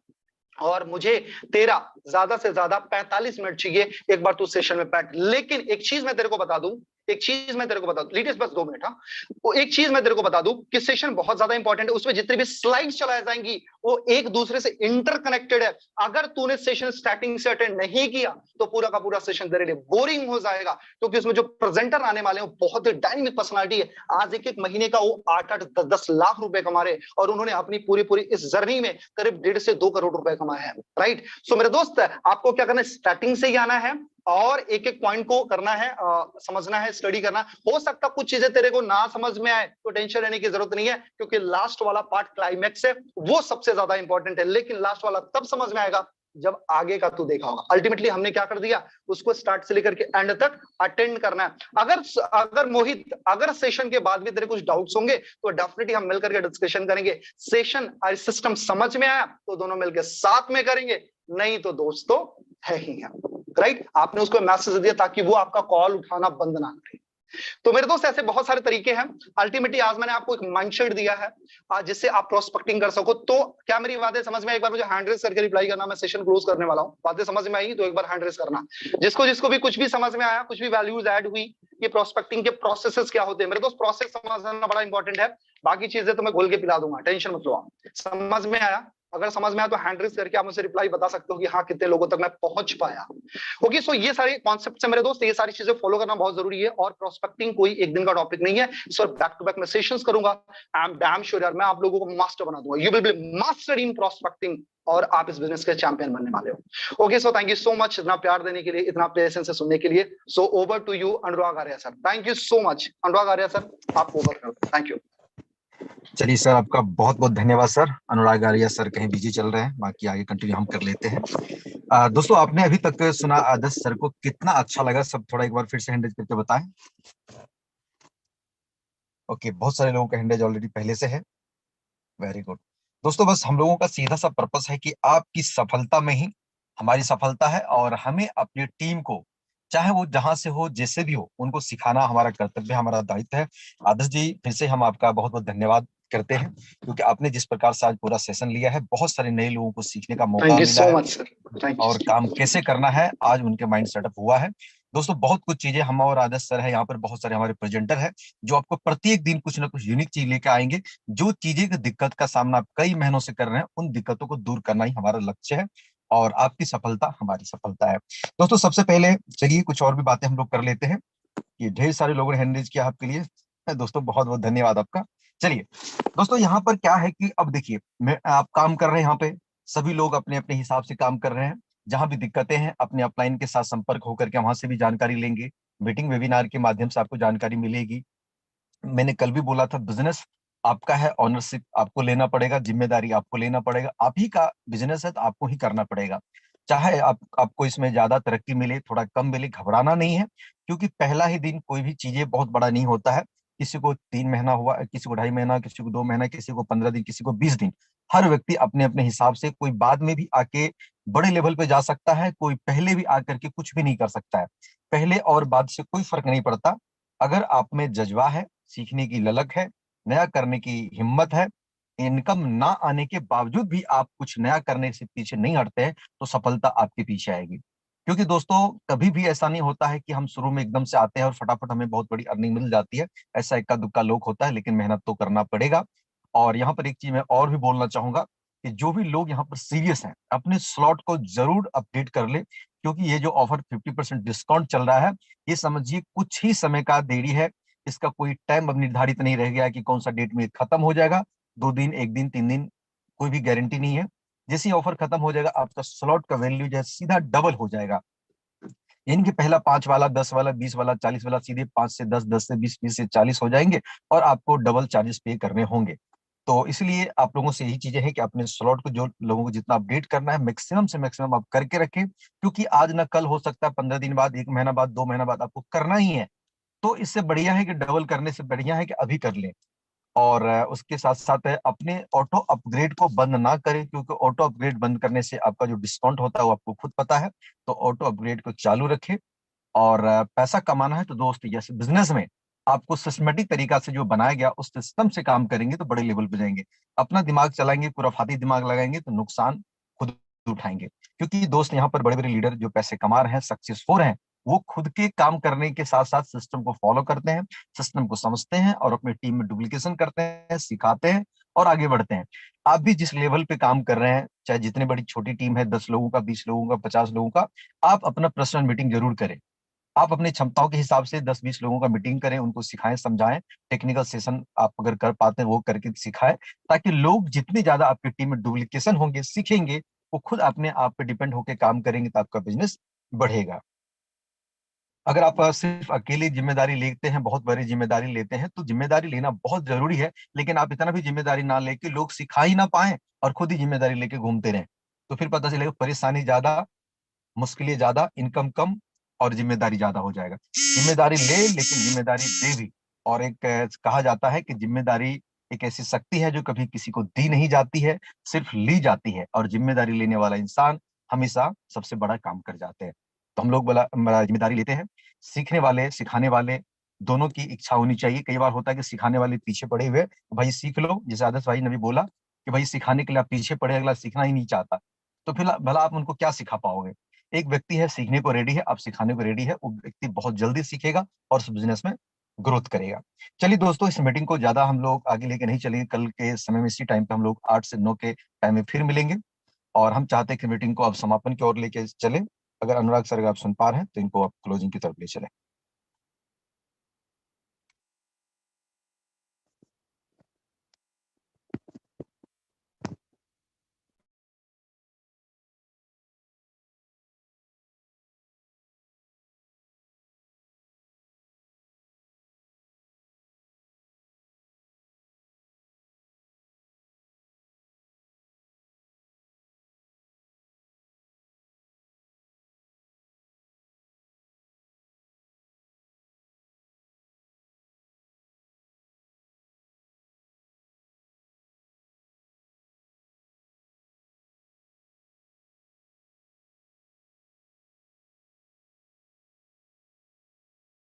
और मुझे तेरा ज्यादा से ज्यादा 45 मिनट चाहिए एक बार तू सेशन में बैठ। लेकिन एक चीज मैं तेरे को बता दूं, एक चीज मैं तेरे को बता दूं, लीजिए बस 2 मिनट। हाँ, वो एक चीज मैं तेरे को बता दूं कि सेशन बहुत ज्यादा इंपॉर्टेंट है। उसमें जितनी भी स्लाइड्स चलाई जाएंगी वो एक दूसरे से इंटरकनेक्टेड है। अगर तूने सेशन स्टार्टिंग से अटेंड नहीं किया तो पूरा का पूरा सेशन तेरे लिए बोरिंग हो जाएगा, क्योंकि उसमें जो प्रेजेंटर आने वाले हैं बहुत ही डायनामिक पर्सनालिटी है। आज एक एक महीने का वो 8-8, 10-10 लाख रुपए कमा रहे और उन्होंने अपनी पूरी पूरी इस जर्नी में करीब 1.5 से 2 करोड़ रुपए कमाए हैं, राइट? सो मेरे दोस्त आपको क्या करना है, स्टार्टिंग से ही आना है और एक एक पॉइंट को करना है, समझना है, स्टडी करना। हो सकता कुछ चीजें तेरे को ना समझ में आए तो टेंशन लेने की जरूरत नहीं है, क्योंकि लास्ट वाला पार्ट क्लाइमैक्स है, वो सबसे ज्यादा इंपॉर्टेंट है। लेकिन लास्ट वाला तब समझ में आएगा जब आगे का तू देखा होगा। अल्टीमेटली हमने क्या कर दिया, उसको स्टार्ट से लेकर के एंड तक अटेंड करना है। अगर मोहित, अगर सेशन के बाद भी तेरे कुछ डाउट्स होंगे तो डेफिनेटली हम मिलकर के डिस्कशन करेंगे। सेशन और सिस्टम समझ में आया तो दोनों मिलकर साथ में करेंगे, नहीं तो दोस्तों है ही है, राइट? आपने उसको मैसेज दिया ताकि वो आपका कॉल उठाना बंद ना करे। तो मेरे दोस्त ऐसे बहुत सारे तरीके हैं। अल्टीमेटली आज मैंने आपको एक माइंडसेट दिया है जिससे आप प्रोस्पेक्टिंग कर सको। तो क्या मेरी बातें समझ में? एक बार मुझे हैंड रेज करके रिप्लाई करना, मैं सेशन क्लोज करने वाला हूं। बातें समझ में आई तो एक बार हैंड रेज करना। जिसको जिसको भी कुछ भी समझ में आया, कुछ भी वैल्यूज ऐड हुई, ये प्रोस्पेक्टिंग के प्रोसेसेस क्या होते हैं मेरे दोस्त, प्रोसेस समझना बड़ा इंपॉर्टेंट है। बाकी चीजें तो मैं घोल के पिला दूंगा, टेंशन मत लो आप। समझ में आया? अगर समझ में आया तो हैंड रेज करके आप मुझे रिप्लाई बता सकते हो कि हाँ कितने लोगों तक मैं पहुंच पाया। ओके, सो ये सारे कॉन्सेप्ट्स हैं मेरे दोस्त, ये सारी चीजें फॉलो करना बहुत जरूरी है। और प्रोस्पेक्टिंग कोई एक दिन का टॉपिक नहीं है, इस पर बैक टू बैक मैं सेशंस करूंगा। आई एम डैम श्योर यार, मैं आप लोगों को मास्टर बना दूंगा। You will be master in prospecting और आप इस बिजनेस के चैंपियन बनने वाले हो। Okay, so thank you so much इतना प्यार देने के लिए, इतना पेशेंस से सुनने के लिए। So over to you Anurag Arya sir. Thank you so much Anurag Arya sir, आप ओवर कर दो। Thank you. चलिए सर, आपका बहुत बहुत धन्यवाद सर। अनुराग आर्या सर कहीं बिजी चल रहे हैं, बाकी आगे कंटिन्यू हम कर लेते हैं। दोस्तों, आपने अभी तक सुना आदर्श सर को, कितना अच्छा लगा सब थोड़ा एक बार फिर से हैंडरेज करके बताएं। ओके, बहुत सारे लोगों का हैंडरेज ऑलरेडी पहले से है, वेरी गुड। दोस्तों, बस हम लोगों का सीधा सा पर्पस है कि आपकी सफलता में ही हमारी सफलता है और हमें अपनी टीम को, चाहे वो जहां से हो जैसे भी हो, उनको सिखाना हमारा कर्तव्य, हमारा दायित्व है। आदर्श जी, फिर से हम आपका बहुत बहुत धन्यवाद करते हैं, क्योंकि आपने जिस प्रकार से आज पूरा सेशन लिया है, बहुत सारे नए लोगों को सीखने का थैंक मौका यू मिला सो है मच सर। थैंक और यू। काम कैसे करना है आज उनके माइंड सेटअप हुआ है। दोस्तों, बहुत कुछ चीजें हम और आदर्श सर है यहाँ पर, बहुत सारे हमारे प्रेजेंटर है जो आपको प्रत्येक दिन कुछ ना कुछ यूनिक चीज लेकर आएंगे। जो चीजें की दिक्कत का सामना आप कई महीनों से कर रहे हैं, उन दिक्कतों को दूर करना ही हमारा लक्ष्य है और आपकी सफलता हमारी सफलता है। दोस्तों, सबसे पहले चलिए कुछ और भी बातें हम लोग कर लेते हैं। ये ढेर सारे लोगों ने हैंड रेज किया आपके लिए, दोस्तों बहुत बहुत धन्यवाद आपका। चलिए दोस्तों, यहाँ पर क्या है कि अब देखिए, मैं आप काम कर रहे हैं यहाँ पे, सभी लोग अपने अपने हिसाब से काम कर रहे हैं। जहां भी दिक्कतें हैं, अपने अपलाइन के साथ संपर्क होकर के वहां से भी जानकारी लेंगे। मीटिंग वेबिनार के माध्यम से आपको जानकारी मिलेगी। मैंने कल भी बोला था, बिजनेस आपका है, ऑनरशिप आपको लेना पड़ेगा, जिम्मेदारी आपको लेना पड़ेगा। आप ही का बिजनेस है तो आपको ही करना पड़ेगा। चाहे आपको इसमें ज्यादा तरक्की मिले, थोड़ा कम मिले, घबराना नहीं है, क्योंकि पहला ही दिन कोई भी चीजें बहुत बड़ा नहीं होता है। किसी को 3 महीना हुआ, किसी को 2.5 महीना, किसी को 2 महीना, किसी को 15 दिन, किसी को 20 दिन। हर व्यक्ति अपने अपने हिसाब से, कोई बाद में भी आके बड़े लेवल पे जा सकता है, कोई पहले भी आकर के कुछ भी नहीं कर सकता है। पहले और बाद से कोई फर्क नहीं पड़ता। अगर आप में जज्बा है, सीखने की ललक है, नया करने की हिम्मत है, इनकम ना आने के बावजूद भी आप कुछ नया करने से पीछे नहीं हटते हैं, तो सफलता आपके पीछे आएगी। क्योंकि दोस्तों, कभी भी ऐसा नहीं होता है कि हम शुरू में एकदम से आते हैं और फटाफट हमें बहुत बड़ी अर्निंग मिल जाती है। ऐसा इक्का दुक्का लोग होता है, लेकिन मेहनत तो करना पड़ेगा। और यहाँ पर एक चीज मैं और भी बोलना चाहूंगा कि जो भी लोग यहाँ पर सीरियस हैं, अपने स्लॉट को जरूर अपडेट कर ले, क्योंकि ये जो ऑफर 50% डिस्काउंट चल रहा है, ये समझिए कुछ ही समय का देरी है। इसका कोई टाइम अब निर्धारित नहीं रह गया कि कौन सा डेट में खत्म हो जाएगा। 2 दिन, 1 दिन, 3 दिन, कोई भी गारंटी नहीं है। जैसे ही ऑफर खत्म हो जाएगा, आपका स्लॉट का वैल्यू जो है सीधा डबल हो जाएगा। इनके पहला 5 वाला, 10 वाला, 20 वाला, 40 वाला सीधे 5 से 10, 10 से 20, 20 से 40 हो जाएंगे और आपको डबल चार्जेस पे करने होंगे। तो इसलिए आप लोगों से यही चीजें हैं कि अपने स्लॉट को, जो लोगों को जितना अपडेट करना है, मैक्सिमम से मैक्सिमम आप करके रखें, क्योंकि आज ना कल हो सकता है, 15 दिन बाद, 1 महीना बाद, 2 महीना बाद आपको करना ही है। तो इससे बढ़िया है कि डबल करने से बढ़िया है कि अभी कर लें। और उसके साथ साथ अपने ऑटो अपग्रेड को बंद ना करें, क्योंकि ऑटो अपग्रेड बंद करने से आपका जो डिस्काउंट होता है वो आपको खुद पता है। तो ऑटो अपग्रेड को चालू रखें। और पैसा कमाना है तो दोस्त, जैसे बिजनेस में आपको सिस्टमेटिक तरीका से जो बनाया गया, उस सिस्टम से काम करेंगे तो बड़े लेवल पे जाएंगे। अपना दिमाग चलाएंगे, खुराफाती दिमाग लगाएंगे, तो नुकसान खुद उठाएंगे। क्योंकि दोस्त, यहाँ पर बड़े बड़े लीडर जो पैसे कमा रहे हैं, सक्सेस हो रहे हैं, वो खुद के काम करने के साथ साथ सिस्टम को फॉलो करते हैं, सिस्टम को समझते हैं और अपनी टीम में डुप्लीकेशन करते हैं, सिखाते हैं और आगे बढ़ते हैं। आप भी जिस लेवल पे काम कर रहे हैं, चाहे जितनी बड़ी छोटी टीम है, 10 लोगों का, 20 लोगों का, 50 लोगों का, आप अपना पर्सनल मीटिंग जरूर करें। आप अपनी क्षमताओं के हिसाब से 10-20 लोगों का मीटिंग करें, उनको सिखाएं, समझाएं। टेक्निकल सेशन आप अगर कर पाते हैं वो करके सिखाएं, ताकि लोग जितने ज्यादा आपकी टीम में डुप्लीकेशन होंगे, सीखेंगे, वो खुद अपने आप पे डिपेंड होकर काम करेंगे, तो आपका बिजनेस बढ़ेगा। अगर आप सिर्फ अकेली जिम्मेदारी लेते हैं, बहुत बड़ी जिम्मेदारी लेते हैं, तो जिम्मेदारी लेना बहुत जरूरी है, लेकिन आप इतना भी जिम्मेदारी ना लेके लोग सिखा ही ना पाए और खुद ही जिम्मेदारी लेके घूमते रहें, तो फिर पता चलेगा परेशानी ज्यादा, मुश्किलें ज्यादा, इनकम कम और जिम्मेदारी ज्यादा हो जाएगा। जिम्मेदारी ले, लेकिन जिम्मेदारी दे भी। और एक कहा जाता है कि जिम्मेदारी एक ऐसी शक्ति है जो कभी किसी को दी नहीं जाती है, सिर्फ ली जाती है, और जिम्मेदारी लेने वाला इंसान हमेशा सबसे बड़ा काम कर जाते हैं। तो हम लोग बड़ा जिम्मेदारी लेते हैं। सीखने वाले, सिखाने वाले, दोनों की इच्छा होनी चाहिए। कई बार होता है कि सिखाने वाले पीछे पड़े हुए, भाई सीख लो, जैसे आदर्श भाई ने भी बोला कि भाई सिखाने के लिए आप पीछे पड़े, अगला सीखना ही नहीं चाहता, तो फिर भला आप उनको क्या सिखा पाओगे। एक व्यक्ति है, सीखने को रेडी है, आप सिखाने को रेडी है, वो व्यक्ति बहुत जल्दी सीखेगा और उस बिजनेस में ग्रोथ करेगा। चलिए दोस्तों, इस मीटिंग को ज्यादा हम लोग आगे लेके नहीं चलेंगे। कल के समय में इसी टाइम पे हम लोग 8 से 9 के टाइम में फिर मिलेंगे। और हम चाहते हैं कि मीटिंग को अब समापन की ओर लेके चले। अगर अनुराग सर, अगर आप सुन पा रहे हैं तो इनको आप क्लोजिंग की तरफ ले चले।